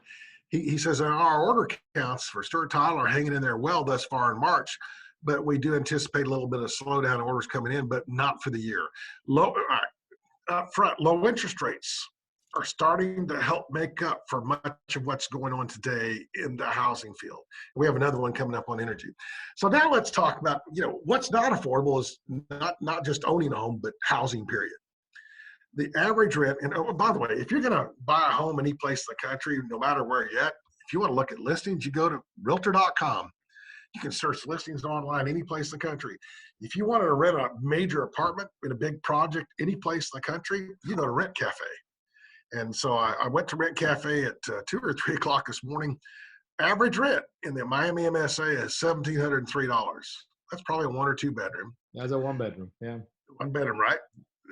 he says our order counts for Stuart Title are hanging in there well thus far in March, but we do anticipate a little bit of slowdown orders coming in, but not for the year. Up front, low interest rates are starting to help make up for much of what's going on today in the housing field. We have another one coming up on energy. So now let's talk about, what's not affordable is not just owning a home, but housing, period. The average rent, and oh, by the way, if you're going to buy a home any place in the country, no matter where you're at, if you want to look at listings, you go to realtor.com. You can search listings online any place in the country. If you wanted to rent a major apartment in a big project any place in the country, you go to Rent Cafe. And so I went to Rent Cafe at 2 or 3 o'clock this morning. Average rent in the Miami MSA is $1,703. That's probably a 1 or 2 bedroom. That's a 1 bedroom, yeah. 1 bedroom, right?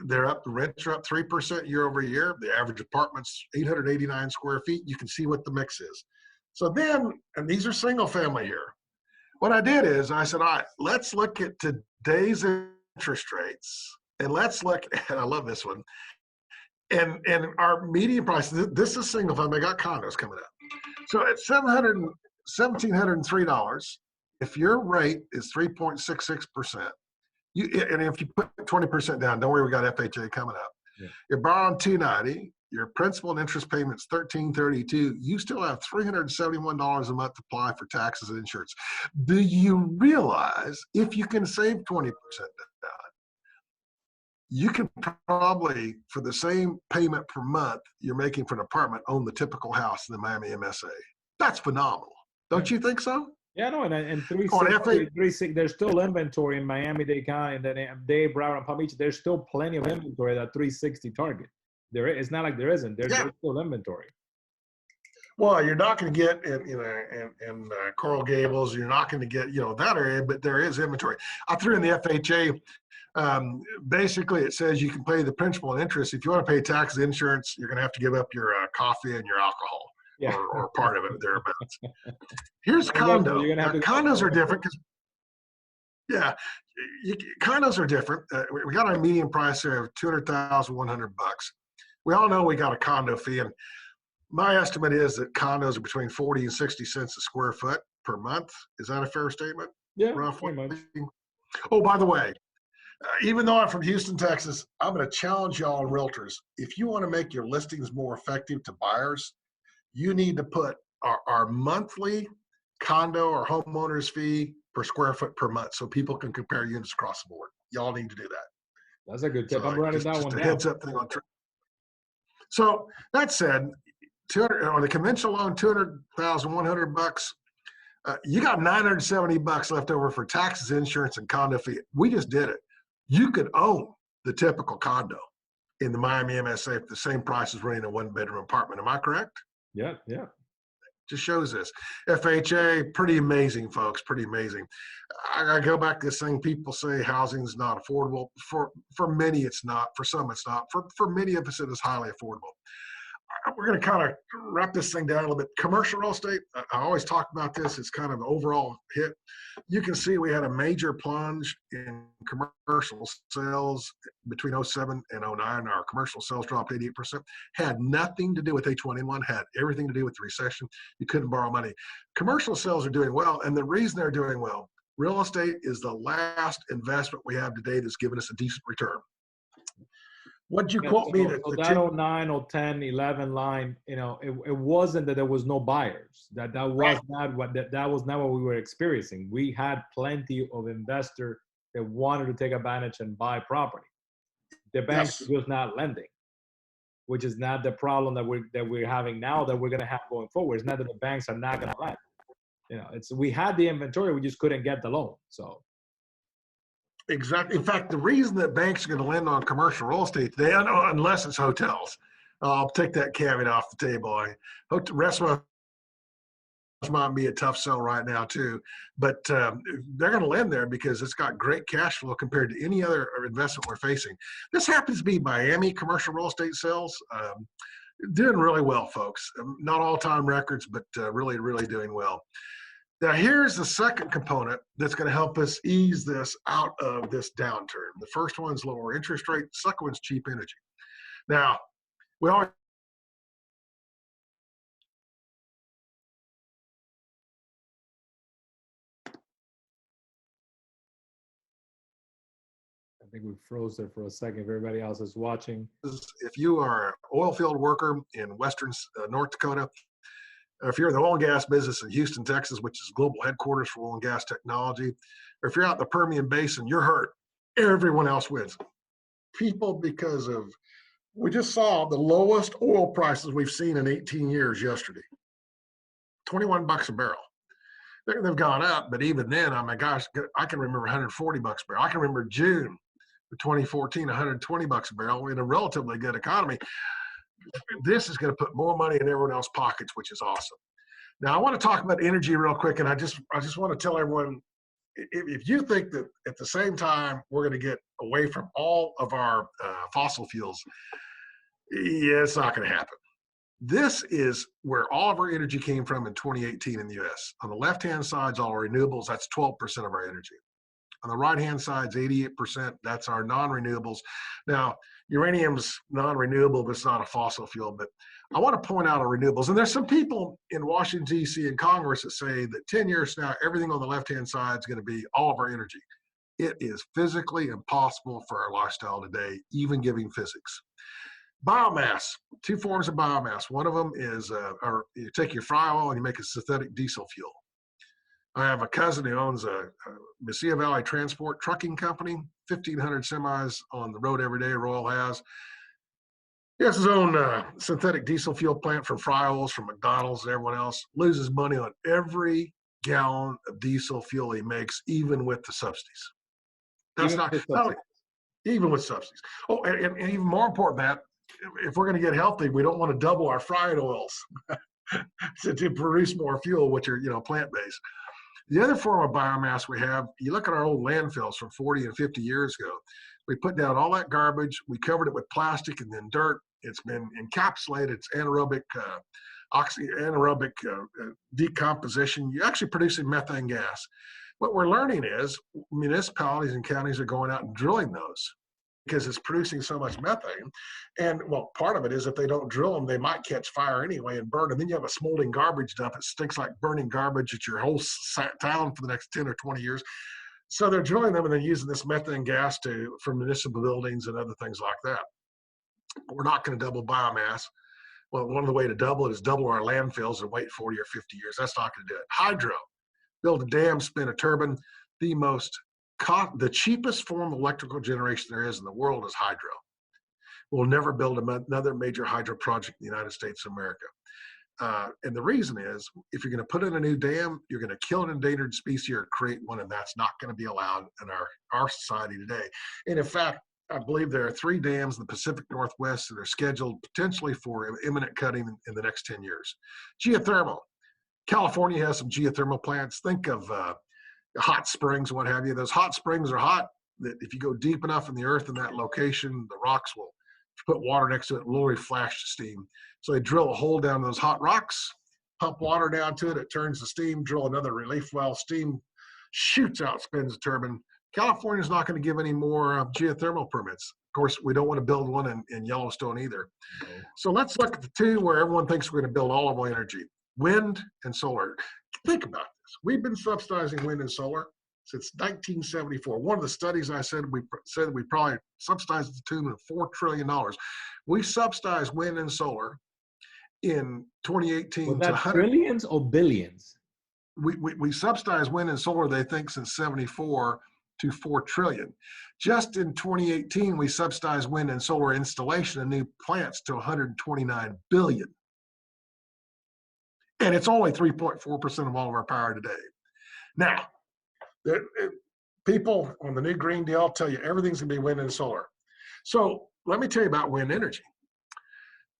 They're up. The rents are up 3% year over year. The average apartment's 889 square feet. You can see what the mix is. So then, and these are single family here. What I did is I said, all right, let's look at today's interest rates, and let's look, and I love this one, and our median price. This is single family. I got condos coming up. So at $1,703, if your rate is 3.66%, and if you put 20% down, don't worry, we got FHA coming up. Yeah. You're borrowing $290. Your principal and interest payments $1,332. You still have $371 a month to apply for taxes and insurance. Do you realize if you can save 20% down, you can probably, for the same payment per month you're making for an apartment, own the typical house in the Miami MSA? That's phenomenal. Don't you think so? Yeah, no, and 360, there's still inventory in Miami-Dade County, and then Dade, Broward, and Palm Beach. There's still plenty of inventory at that 360 target. It's not like there isn't. There's still inventory. Well, you're not going to get in Coral Gables. You're not going to get that area, but there is inventory. I threw in the FHA. Basically, it says you can pay the principal and interest. If you want to pay taxes, insurance, you're going to have to give up your coffee and your alcohol. Yeah. Or part of it thereabouts. Here's condo. Condos are different because, condos are different. We got a median price there of $200,100. We all know we got a condo fee, and my estimate is that condos are between 40 and 60 cents a square foot per month. Is that a fair statement? Yeah, roughly. Oh, by the way, even though I'm from Houston, Texas, I'm going to challenge y'all realtors. If you want to make your listings more effective to buyers, you need to put our monthly condo or homeowner's fee per square foot per month so people can compare units across the board. Y'all need to do that. That's a good tip. I'm writing that one down. Heads up thing on. So that said, on the conventional loan, $200,100. You got $970 left over for taxes, insurance, and condo fee. We just did it. You could own the typical condo in the Miami MSA for the same price as renting a 1-bedroom apartment. Am I correct? Yeah. Just shows this. FHA, pretty amazing, folks, pretty amazing. I go back to this thing, people say housing's not affordable. For many, it's not. For some, it's not. For many of us, it is highly affordable. We're going to kind of wrap this thing down a little bit. Commercial real estate, I always talk about this. It's kind of an overall hit. You can see we had a major plunge in commercial sales between 07 and 09. Our commercial sales dropped 88%. Had nothing to do with H1N1, had everything to do with the recession. You couldn't borrow money. Commercial sales are doing well, and the reason they're doing well, real estate is the last investment we have today that's given us a decent return. What'd you quote me to? So that 09, 010, 11 line, it wasn't that there was no buyers. That was not what we were experiencing. We had plenty of investors that wanted to take advantage and buy property. The banks was not lending, which is not the problem that we're having now that we're going to have going forward. It's not that the banks are not going to lend. We had the inventory, we just couldn't get the loan. So. Exactly. In fact, the reason that banks are going to lend on commercial real estate today, unless it's hotels, I'll take that caveat off the table. I hope the restaurants might be a tough sell right now too, but they're going to lend there because it's got great cash flow compared to any other investment we're facing. This happens to be Miami commercial real estate sales. Doing really well, folks. Not all-time records, but really, really doing well. Now, here's the second component that's going to help us ease this out of this downturn. The first one's lower interest rate. The second one's cheap energy. Now, we always I think we froze there for a second. If everybody else is watching. if you are an oil field worker in western North Dakota, or if you're in the oil and gas business in Houston, Texas, which is global headquarters for oil and gas technology, or if you're out in the Permian Basin, you're hurt. Everyone else wins. People, because of, we just saw the lowest oil prices we've seen in 18 years yesterday. 21 bucks a barrel. They've gone up, but even then, oh my gosh, I can remember 140 bucks a barrel. I can remember June 2014, 120 bucks a barrel in a relatively good economy. This is going to put more money in everyone else's pockets, which is awesome. Now, I want to talk about energy real quick, and I just want to tell everyone, if you think that at the same time we're going to get away from all of our fossil fuels, yeah, it's not going to happen. This is where all of our energy came from in 2018 in the U.S. On the left-hand side is all our renewables. That's 12% of our energy. On the right-hand side is 88%. That's our non-renewables. Now, uranium's non-renewable, but it's not a fossil fuel. But I want to point out our renewables. And there's some people in Washington, D.C. and Congress that say that 10 years from now, everything on the left-hand side is going to be all of our energy. It is physically impossible for our lifestyle today, even giving physics. Biomass, two forms of biomass. One of them is, you take your fry oil and you make a synthetic diesel fuel. I have a cousin who owns a Mesilla Valley Transport trucking company, 1,500 semis on the road every day, Royal has. He has his own synthetic diesel fuel plant from fry oils from McDonald's and everyone else. Loses money on every gallon of diesel fuel he makes, even with the subsidies. That's not only, even with subsidies. Oh, and even more important than that, if we're going to get healthy, we don't want to double our fried oils to produce more fuel, which are, plant-based. The other form of biomass we have, you look at our old landfills from 40 and 50 years ago. We put down all that garbage. We covered it with plastic and then dirt. It's been encapsulated. It's anaerobic decomposition. You're actually producing methane gas. What we're learning is municipalities and counties are going out and drilling those because it's producing so much methane. And well, part of it is if they don't drill them, they might catch fire anyway and burn. And then you have a smoldering garbage dump. It stinks like burning garbage at your whole town for the next 10 or 20 years. So they're drilling them and then using this methane gas for municipal buildings and other things like that. We're not going to double biomass. Well, one of the ways to double it is double our landfills and wait 40 or 50 years. That's not going to do it. Hydro, build a dam, spin a turbine. The cheapest form of electrical generation there is in the world is hydro. We'll never build another major hydro project in the United States of America. And the reason is, if you're going to put in a new dam, you're going to kill an endangered species or create one, and that's not going to be allowed in our society today. And in fact, I believe there are 3 dams in the Pacific Northwest that are scheduled potentially for imminent cutting in the next 10 years. Geothermal. California has some geothermal plants. Think of hot springs, what have you. Those hot springs are hot that if you go deep enough in the earth in that location, the rocks will, if you put water next to it, literally flash to steam. So they drill a hole down those hot rocks, pump water down to it, it turns to steam, drill another relief well, steam shoots out, spins the turbine. California's not going to give any more geothermal permits. Of course, we don't want to build one in Yellowstone either. No. So let's look at the two where everyone thinks we're going to build all of our energy, wind and solar. Think about this. We've been subsidizing wind and solar since 1974. One of the studies I said we probably subsidized to the tune of $4 trillion. We subsidized wind and solar in 2018. Was that trillions or billions? We subsidized wind and solar, they think, since 74 to 4 trillion. Just in 2018, we subsidized wind and solar installation of new plants to 129 billion. And it's only 3.4% of all of our power today. Now, people on the new Green Deal tell you everything's gonna be wind and solar. So let me tell you about wind energy.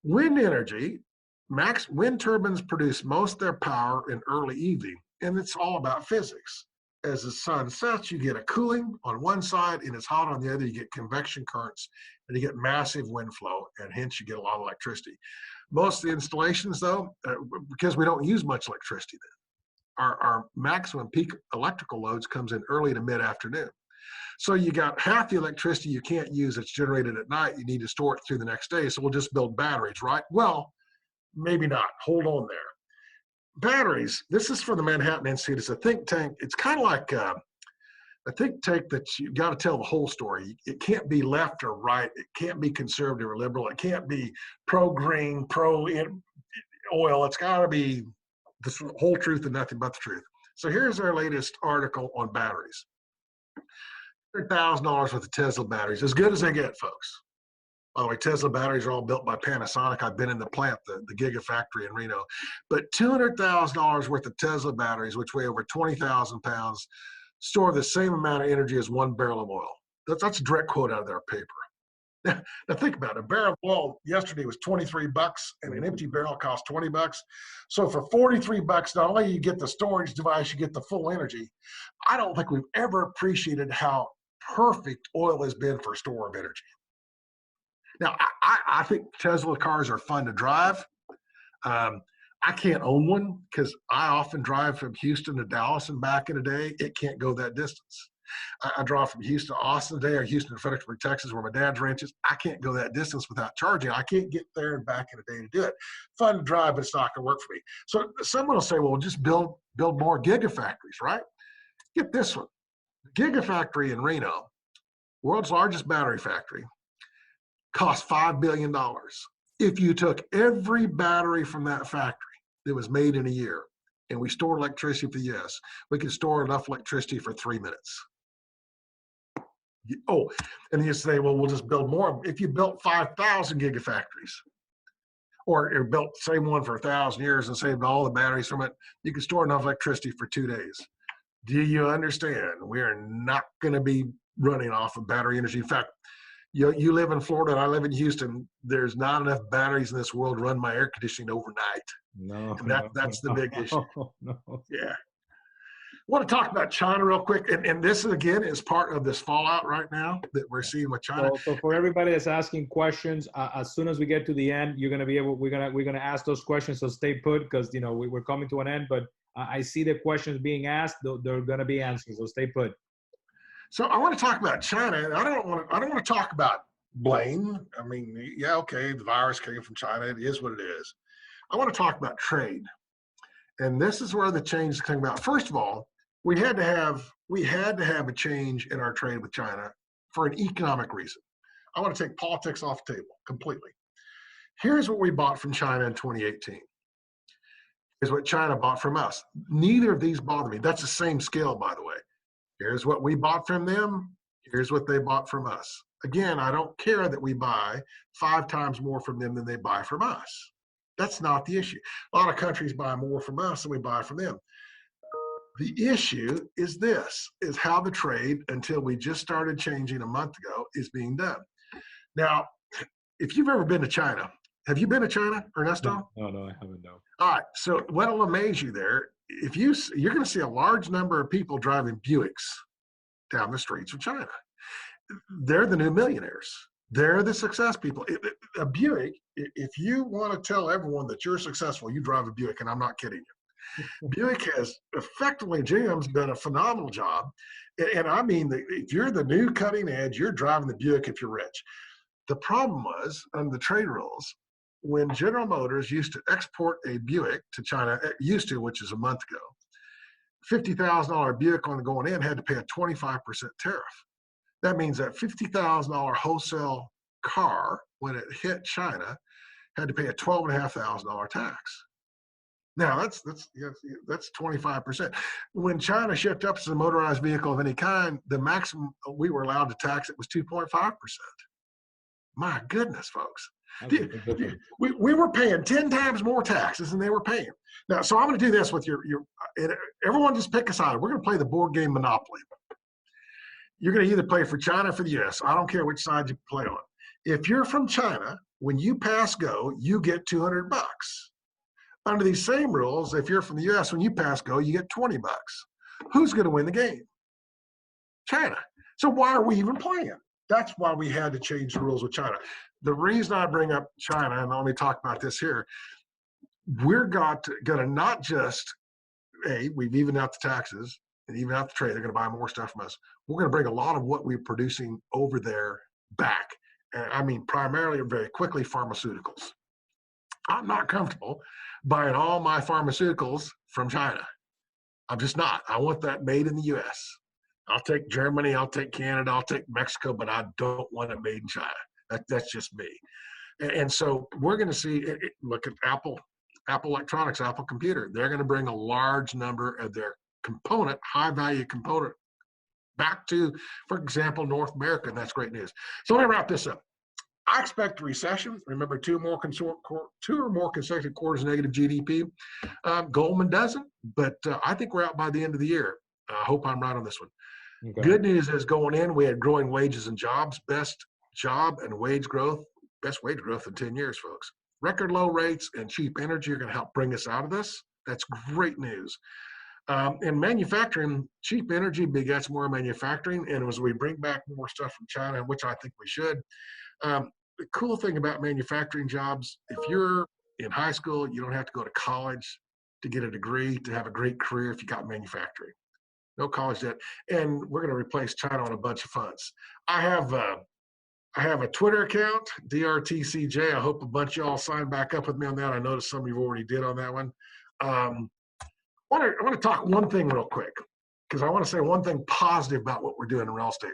Wind energy, wind turbines produce most of their power in early evening, and it's all about physics. As the sun sets, you get a cooling on one side and it's hot on the other. You get convection currents and you get massive wind flow, and hence you get a lot of electricity. Most of the installations, though, because we don't use much electricity then, our maximum peak electrical loads comes in early to mid-afternoon. So you got half the electricity you can't use that's generated at night. You need to store it through the next day. So we'll just build batteries, right? Well, maybe not. Hold on there. Batteries, this is from the Manhattan Institute. It's a think tank. It's kind of like a think tank that you got to tell the whole story. It can't be left or right. It can't be conservative or liberal. It can't be pro-green, pro-oil. It's got to be the whole truth and nothing but the truth. So here's our latest article on batteries. $100,000 worth of Tesla batteries, as good as they get, folks. By the way, Tesla batteries are all built by Panasonic. I've been in the plant, the Gigafactory in Reno. But $200,000 worth of Tesla batteries, which weigh over 20,000 pounds, store the same amount of energy as 1 barrel of oil. That's a direct quote out of their paper. Now think about it. A barrel of oil yesterday was 23 bucks, and an empty barrel cost 20 bucks. So for 43 bucks, not only you get the storage device, you get the full energy. I don't think we've ever appreciated how perfect oil has been for store of energy. Now, I think Tesla cars are fun to drive. I can't own one because I often drive from Houston to Dallas and back in a day. It can't go that distance. I drive from Houston to Austin today, or Houston to Fredericksburg, Texas, where my dad's ranch is. I can't go that distance without charging. I can't get there and back in a day to do it. Fun to drive, but it's not going to work for me. So someone will say, well, just build more gigafactories, right? Get this one. The Gigafactory in Reno, world's largest battery factory, cost $5 billion. If you took every battery from that factory that was made in a year, and we store electricity for the US, we can store enough electricity for 3 minutes. Oh, and you say, well, we'll just build more. If you built 5,000 gigafactories, or built the same one for 1,000 years and saved all the batteries from it, you can store enough electricity for 2 days. Do you understand? We are not going to be running off of battery energy. In fact, you live in Florida and I live in Houston. There's not enough batteries in this world to run my air conditioning overnight. No, and that's the big issue. No. Yeah. I want to talk about China real quick. And this, again, is part of this fallout right now that we're seeing with China. So for everybody that's asking questions, as soon as we get to the end, you're going to be able, we're going to ask those questions. So stay put, because, you know, we're coming to an end, but I see the questions being asked. They're going to be answered. So stay put. So I want to talk about China. I don't want to talk about blame. I mean, yeah, okay, the virus came from China. It is what it is. I want to talk about trade. And this is where the change is coming about. First of all, we had to have a change in our trade with China for an economic reason. I want to take politics off the table completely. Here's what we bought from China in 2018. Here's what China bought from us. Neither of these bother me. That's the same scale, by the way. Here's what we bought from them. Here's what they bought from us. Again, I don't care that we buy 5 times more from them than they buy from us. That's not the issue. A lot of countries buy more from us than we buy from them. The issue is this, is how the trade, until we just started changing a month ago, is being done. Now, if you've ever been to China, have you been to China, Ernesto? No, I haven't, no. All right, so what'll amaze you there, you're going to see a large number of people driving Buicks down the streets of China. They're the new millionaires. They're the success people. A Buick, if you want to tell everyone that you're successful, you drive a Buick, and I'm not kidding you. Buick has effectively, GM's done a phenomenal job. And I mean, if you're the new cutting edge, you're driving the Buick if you're rich. The problem was, under the trade rules, when General Motors used to export a Buick to China, which is a month ago, $50,000 Buick on the going in had to pay a 25% tariff. That means that $50,000 wholesale car, when it hit China, had to pay a $12,500 tax. Now that's 25%. When China shipped up as a motorized vehicle of any kind, the maximum we were allowed to tax it was 2.5%. My goodness, folks. We were paying 10 times more taxes than they were paying. Now, so I'm going to do this with everyone just pick a side. We're going to play the board game Monopoly. You're going to either play for China or for the US. I don't care which side you play on. If you're from China, when you pass go, you get 200 bucks. Under these same rules, if you're from the US, when you pass go, you get 20 bucks. Who's going to win the game? China. So why are we even playing? That's why we had to change the rules with China. The reason I bring up China, and let me talk about this here, we're going to not just, we've evened out the taxes and even out the trade. They're going to buy more stuff from us. We're going to bring a lot of what we're producing over there back. And I mean, primarily and very quickly, pharmaceuticals. I'm not comfortable buying all my pharmaceuticals from China. I'm just not. I want that made in the US. I'll take Germany, I'll take Canada, I'll take Mexico, but I don't want it made in China. That's just me. And so we're going to see, look at Apple Electronics, Apple Computer. They're going to bring a large number of their component, high value component, back to, for example, North America, and that's great news. So let me wrap this up. I expect a recession. Remember, two or more consecutive quarters negative GDP. Goldman doesn't, but I think we're out by the end of the year. I hope I'm right on this one. Okay. Good news is going in, we had growing wages and jobs, best job and wage growth, best wage growth in 10 years, folks. Record low rates and cheap energy are going to help bring us out of this. That's great news. In manufacturing, cheap energy begets more manufacturing, and as we bring back more stuff from China, which I think we should, the cool thing about manufacturing jobs, if you're in high school, you don't have to go to college to get a degree to have a great career if you got manufacturing. No college debt. And we're going to replace China on a bunch of fronts. I have a Twitter account, DRTCJ. I hope a bunch of y'all sign back up with me on that. I noticed some of you already did on that one. I want to talk one thing real quick, because I want to say one thing positive about what we're doing in real estate.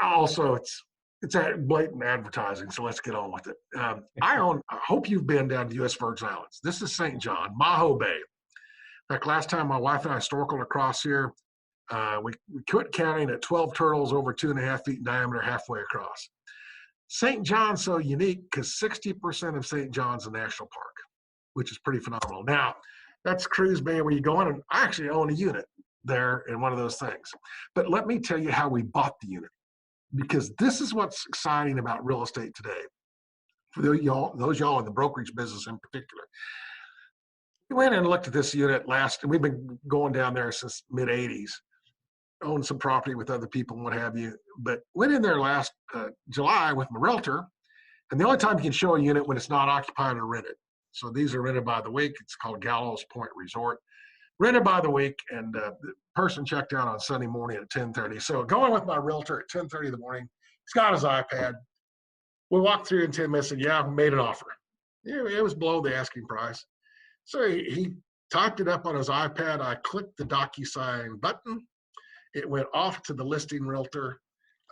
Also, it's a blatant advertising, so let's get on with it. I hope you've been down to U.S. Virgin Islands. This is St. John, Maho Bay. In fact, last time my wife and I snorkeled across here, we quit counting at 12 turtles over 2.5 feet in diameter halfway across. St. John's so unique because 60% of St. John's a national park, which is pretty phenomenal. Now, that's Cruise Bay where you go in, and I actually own a unit there in one of those things. But let me tell you how we bought the unit, because this is what's exciting about real estate today. For those y'all in the brokerage business in particular. We went and looked at this unit and we've been going down there since mid-'80s, owned some property with other people and what have you, but went in there last July with my realtor, and the only time you can show a unit when it's not occupied or rented. So these are rented by the week. It's called Gallows Point Resort. Rented by the week, and the person checked out on Sunday morning at 10:30. So going with my realtor at 10:30 in the morning, he's got his iPad. We walked through in 10 minutes and yeah, made an offer. It was below the asking price. So he typed it up on his iPad. I clicked the DocuSign button. It went off to the listing realtor.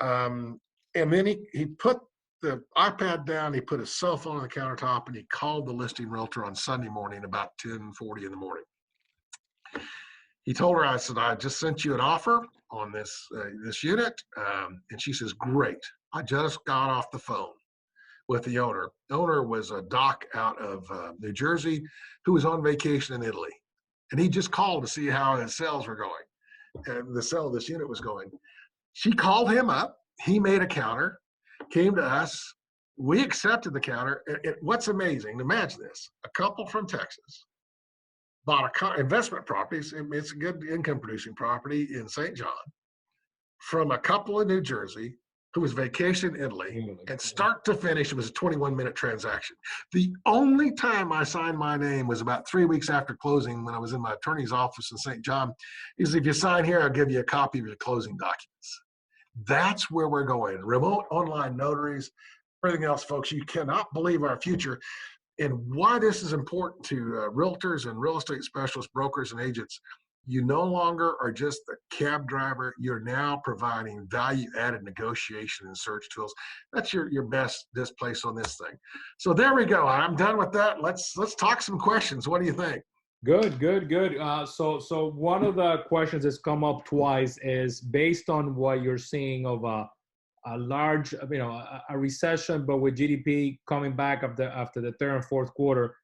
And then he put the iPad down, he put his cell phone on the countertop, and he called the listing realtor on Sunday morning about 10:40 in the morning. He told her, I said, I just sent you an offer on this unit. And she says, great. I just got off the phone with the owner. The owner was a doc out of New Jersey who was on vacation in Italy. And he just called to see how his sales were going and the sale of this unit was going. She called him up. He made a counter, came to us. We accepted the counter. What's amazing, imagine this, a couple from Texas bought investment properties. It's a good income producing property in St. John from a couple in New Jersey who was vacation in Italy, and start to finish, it was a 21-minute transaction. The only time I signed my name was about 3 weeks after closing when I was in my attorney's office in St. John. He said, if you sign here, I'll give you a copy of your closing documents. That's where we're going. Remote online notaries, everything else, folks. You cannot believe our future. And why this is important to realtors and real estate specialists, brokers, and agents. You no longer are just the cab driver. You're now providing value-added negotiation and search tools. That's your best place on this thing. So there we go. I'm done with that. Let's talk some questions. What do you think? Good. So one of the questions that's come up twice is based on what you're seeing of a large, a recession, but with GDP coming back after the third and fourth quarter.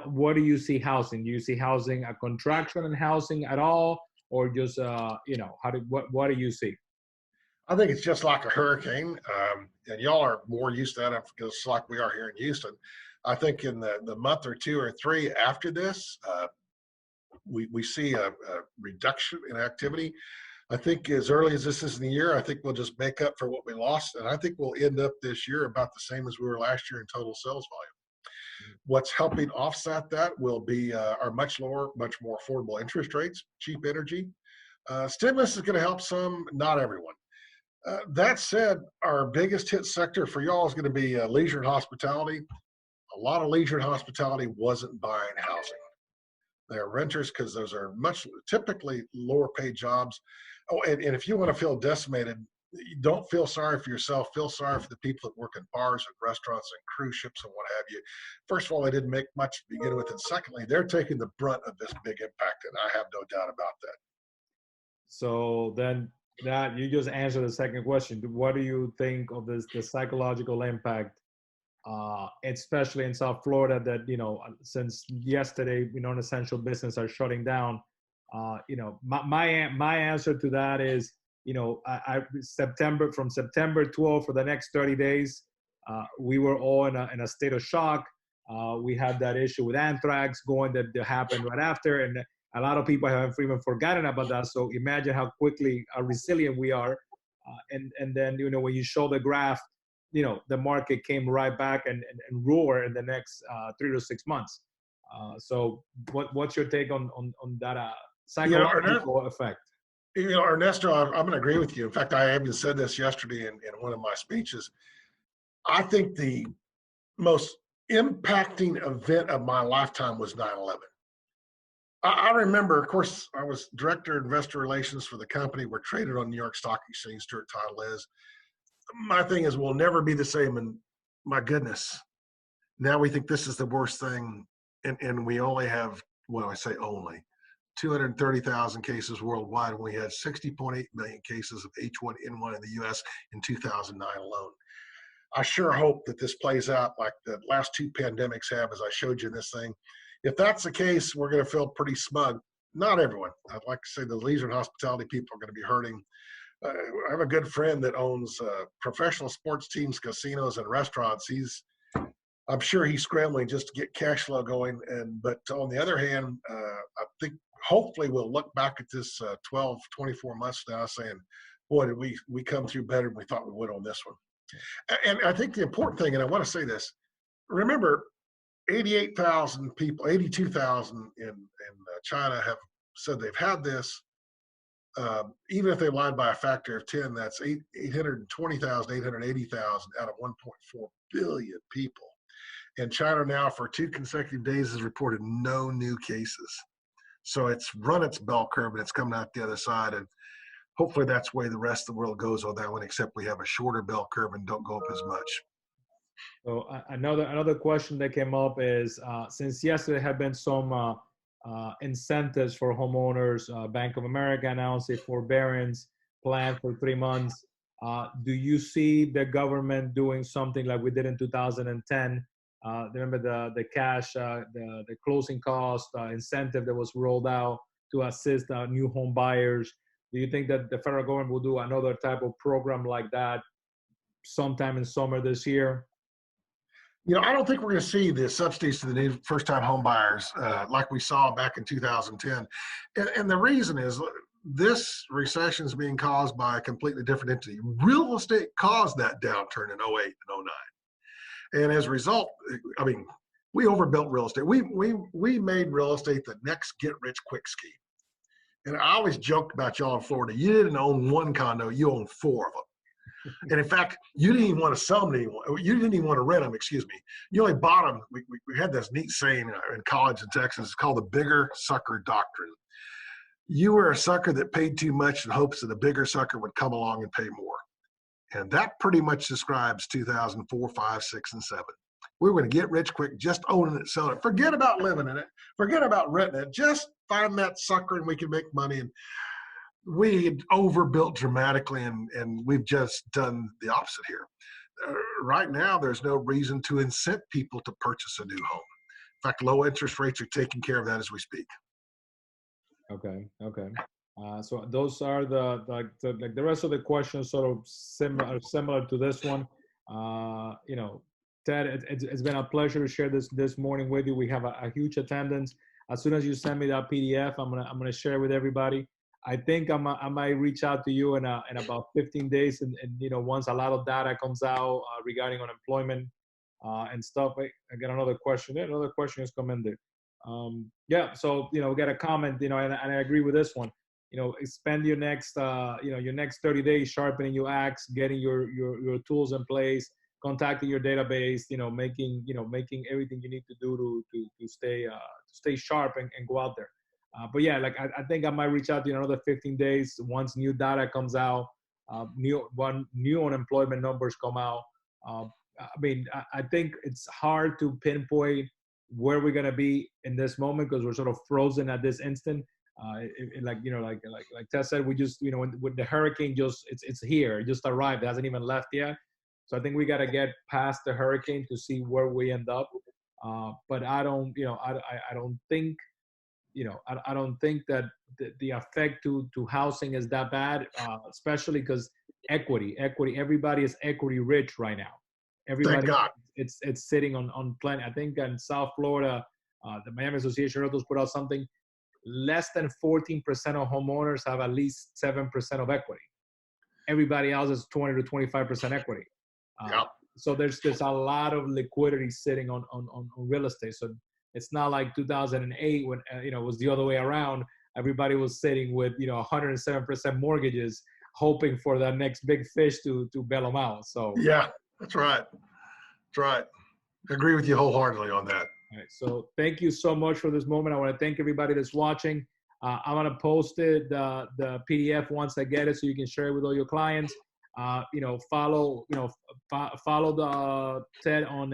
What do you see housing? Do you see housing a contraction in housing at all, or just what do you see? I think it's just like a hurricane, and y'all are more used to that because it's like we are here in Houston. I think in the month or two or three after this, we see a reduction in activity. I think as early as this is in the year, I think we'll just make up for what we lost, and I think we'll end up this year about the same as we were last year in total sales volume. What's helping offset that will be our much lower, much more affordable interest rates, cheap energy. Stimulus is going to help some, not everyone. That said, our biggest hit sector for y'all is going to be leisure and hospitality. A lot of leisure and hospitality wasn't buying housing. They're renters because those are typically lower paid jobs. Oh, and if you want to feel decimated, don't feel sorry for yourself. Feel sorry for the people that work in bars and restaurants and cruise ships and what have you. First of all, they didn't make much to begin with. And secondly, they're taking the brunt of this big impact. And I have no doubt about that. So then that you just answered the second question. What do you think of this, the psychological impact, especially in South Florida, that, since yesterday, non-essential business are shutting down? My answer to that is, from September 12th for the next 30 days, we were all in a state of shock. We had that issue with anthrax going that happened right after, and a lot of people haven't even forgotten about that. So imagine how quickly resilient we are. And then, when you show the graph, the market came right back and roar in the next 3 to 6 months. So what's your take on that psychological effect? Ernesto, I'm going to agree with you. In fact, I even said this yesterday in one of my speeches. I think the most impacting event of my lifetime was 9/11. I remember, of course, I was director of investor relations for the company. We're traded on New York Stock Exchange. Stuart title is. My thing is, we'll never be the same. And my goodness, now we think this is the worst thing. And we only have, well, I say only, 230,000 cases worldwide. We had 60.8 million cases of H1N1 in the U.S. in 2009 alone. I sure hope that this plays out like the last two pandemics have, as I showed you in this thing. If that's the case, we're going to feel pretty smug. Not everyone. I'd like to say the leisure and hospitality people are going to be hurting. I have a good friend that owns professional sports teams, casinos, and restaurants. I'm sure he's scrambling just to get cash flow going. But on the other hand, I think hopefully we'll look back at this 12, 24 months now saying, boy, did we come through better than we thought we would on this one. And I think the important thing, and I want to say this, remember, 88,000 people, 82,000 in China have said they've had this. Even if they lied by a factor of 10, that's 820,000, 880,000 out of 1.4 billion people. And China now for 2 consecutive days has reported no new cases. So it's run its bell curve and it's coming out the other side. And hopefully that's the way the rest of the world goes on that one, except we have a shorter bell curve and don't go up as much. So another question that came up is, since yesterday have been some incentives for homeowners, Bank of America announced a forbearance plan for 3 months. Do you see the government doing something like we did in 2010? Remember the cash, the closing cost incentive that was rolled out to assist new home buyers. Do you think that the federal government will do another type of program like that sometime in summer this year? I don't think we're going to see the subsidies to the new first-time home buyers like we saw back in 2010. And the reason is this recession is being caused by a completely different entity. Real estate caused that downturn in 08 and 09. And as a result, I mean, we overbuilt real estate. We made real estate the next get-rich-quick scheme. And I always joked about y'all in Florida. You didn't own one condo, you owned 4 of them. And in fact, you didn't even want to sell them to anyone. You didn't even want to rent them, excuse me. You only bought them. We had this neat saying in college in Texas. It's called the bigger sucker doctrine. You were a sucker that paid too much in hopes that a bigger sucker would come along and pay more. And that pretty much describes 2004, 5, 6, and 7. We were going to get rich quick, just owning it, selling it. Forget about living in it. Forget about renting it. Just find that sucker and we can make money. And we had overbuilt dramatically, and we've just done the opposite here. Right now, there's no reason to incent people to purchase a new home. In fact, low interest rates are taking care of that as we speak. Okay. So those are like the rest of the questions sort of similar to this one. You know, Ted, it's been a pleasure to share this morning with you. We have a huge attendance. As soon as you send me that PDF, I'm gonna share it with everybody. I think I might reach out to you in about 15 days, and you know, once a lot of data comes out regarding unemployment and stuff. I got another question. Yeah, another question has come in there. Yeah, so you know, we got a comment. You know, and I agree with this one. You know, spend your next you know, your next 30 days sharpening your axe, getting your tools in place, contacting your database, you know, making everything you need to do to stay sharp and go out there. But yeah, like I think I might reach out to you in another 15 days once new data comes out, new unemployment numbers come out. I mean, I think it's hard to pinpoint where we're gonna be in this moment because we're sort of frozen at this instant. Like you know, like Tess said, we just, you know, with the hurricane, just it's here, it just arrived, it hasn't even left yet. So I think we got to get past the hurricane to see where we end up. But I don't, you know, I don't think, you know, I don't think that the effect to housing is that bad, especially because everybody is equity rich right now. Thank Everybody, God. it's sitting on plenty. I think in South Florida, the Miami Association of Realtors put out something. Less than 14% of homeowners have at least 7% of equity. Everybody else is 20 to 25% equity. Yep. So there's a lot of liquidity sitting on real estate. So it's not like 2008 when you know, it was the other way around. Everybody was sitting with, you know, 107% mortgages, hoping for that next big fish to bail them out. So Yeah, that's right. That's right. I agree with you wholeheartedly on that. all right, so thank you so much for this moment. I want to thank everybody that's watching. I'm going to post it, the PDF once I get it, so you can share it with all your clients. You know, follow the Ted on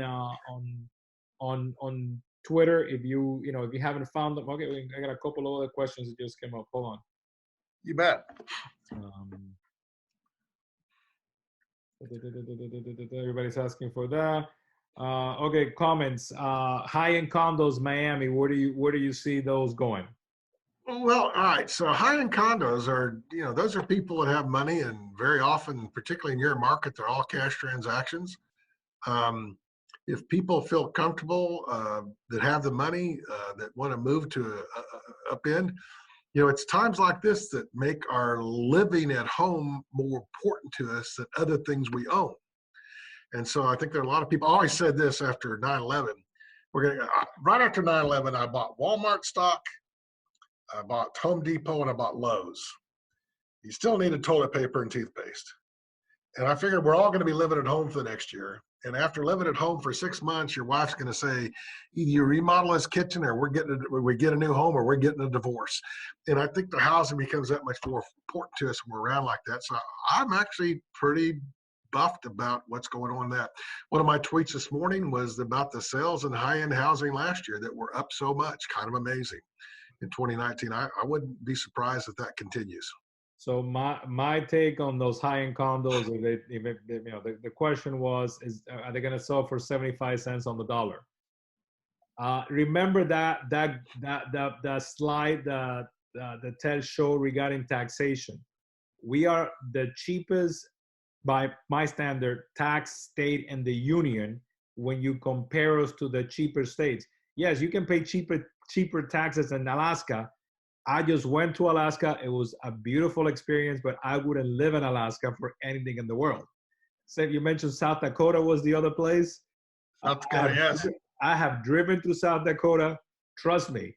Twitter if you haven't found them. Okay, I got a couple of other questions that just came up. Hold You bet. on. Everybody's asking for that. Okay, comments. High-end condos, Miami. Where do you see those going? Well, all right. So high-end condos are, you know, those are people that have money, and very often, particularly in your market, they're all cash transactions. If people feel comfortable that have the money that want to move to a upend, you know, it's times like this that make our living at home more important to us than other things we own. And so I think there are a lot of people. I always said this after 9/11. Right after 9/11, I bought Walmart stock, I bought Home Depot, and I bought Lowe's. You still needed toilet paper and toothpaste. And I figured we're all going to be living at home for the next year. And after living at home for 6 months, your wife's going to say, either you remodel this kitchen, or we get a new home, or we're getting a divorce. And I think the housing becomes that much more important to us when we're around like that. So I'm actually pretty buffed about what's going on in that. One of my tweets this morning was about the sales in high-end housing last year that were up so much. Kind of amazing. In 2019, I wouldn't be surprised if that continues. So my take on those high-end condos, the question was, are they going to sell for 75 cents on the dollar? Remember that slide that Ted showed regarding taxation. We are the cheapest, by my standard, tax state in the union when you compare us to the cheaper states. Yes, you can pay cheaper taxes in Alaska. I just went to Alaska. It was a beautiful experience, but I wouldn't live in Alaska for anything in the world. So you mentioned South Dakota was the other place. South Dakota, yes. I have driven through South Dakota. Trust me,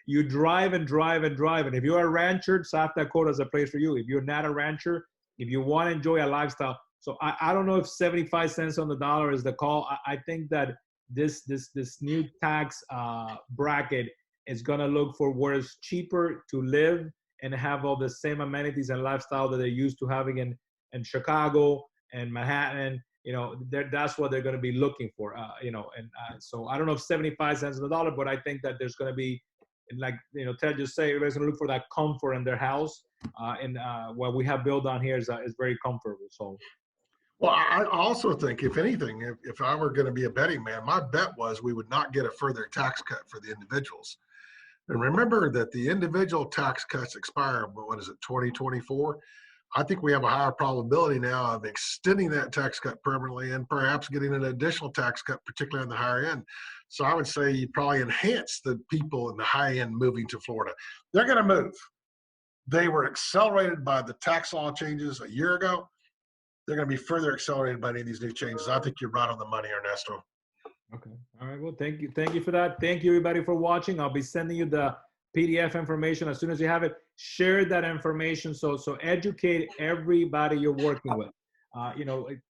you drive and drive and drive. And if you're a rancher, South Dakota is a place for you. If you're not a rancher, if you want to enjoy a lifestyle. So I don't know if 75 cents on the dollar is the call. I think that this new tax bracket is going to look for where it's cheaper to live and have all the same amenities and lifestyle that they're used to having in Chicago and Manhattan. You know, that's what they're going to be looking for. You know, and so I don't know if 75 cents on the dollar, but I think that there's going to be, like, you know, Ted just say, everybody's going to look for that comfort in their house. And what we have built on here is very comfortable. So. Well, I also think, if anything, if I were going to be a betting man, my bet was we would not get a further tax cut for the individuals. And remember that the individual tax cuts expire, what is it, 2024? I think we have a higher probability now of extending that tax cut permanently and perhaps getting an additional tax cut, particularly on the higher end. So I would say you probably enhance the people in the high end moving to Florida. They're going to move. They were accelerated by the tax law changes a year ago. They're going to be further accelerated by any of these new changes. I think you're right on the money, Ernesto. Okay. All right. Well, thank you. Thank you for that. Thank you, everybody, for watching. I'll be sending you the PDF information as soon as you have it. Share that information. So educate everybody you're working with.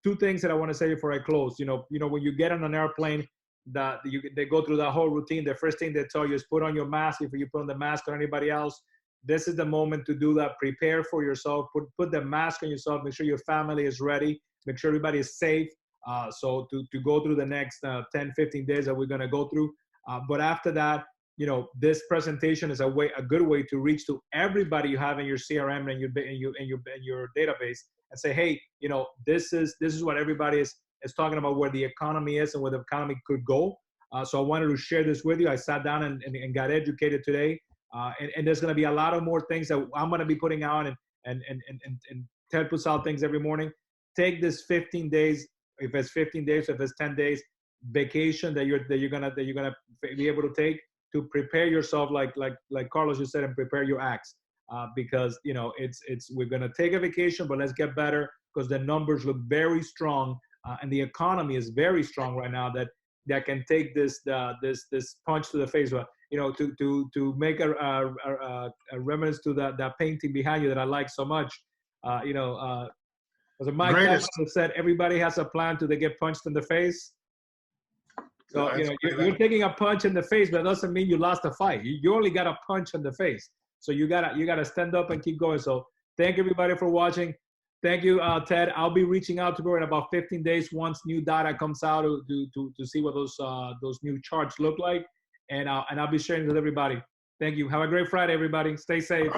Two things that I want to say before I close. When you get on an airplane, they go through that whole routine. The first thing they tell you is put on your mask. If you put on the mask on anybody else, this is the moment to do that. Prepare for yourself. Put the mask on yourself. Make sure your family is ready. Make sure everybody is safe. So to go through the next 10, 15 days that we're going to go through. But after that, this presentation is a good way to reach to everybody you have in your CRM and your database and say, hey, this is what everybody is talking about, where the economy is and where the economy could go. So I wanted to share this with you. I sat down and got educated today. And there's going to be a lot of more things that I'm going to be putting out and Ted puts out things every morning. Take this 15 days. If it's 15 days, if it's 10 days, vacation that you're gonna be able to take to prepare yourself, like Carlos just said, and prepare your acts, because we're gonna take a vacation, but let's get better because the numbers look very strong, and the economy is very strong right now. That can take this punch to the face. But to make a reference to that painting behind you that I like so much, as Mike Tyson said, everybody has a plan till they get punched in the face. So you're taking a punch in the face, but that doesn't mean you lost a fight. You only got a punch in the face. So you gotta stand up and keep going. So thank everybody for watching. Thank you, Ted. I'll be reaching out to her in about 15 days once new data comes out to see what those new charts look like, and I'll be sharing with everybody. Thank you. Have a great Friday, everybody. Stay safe.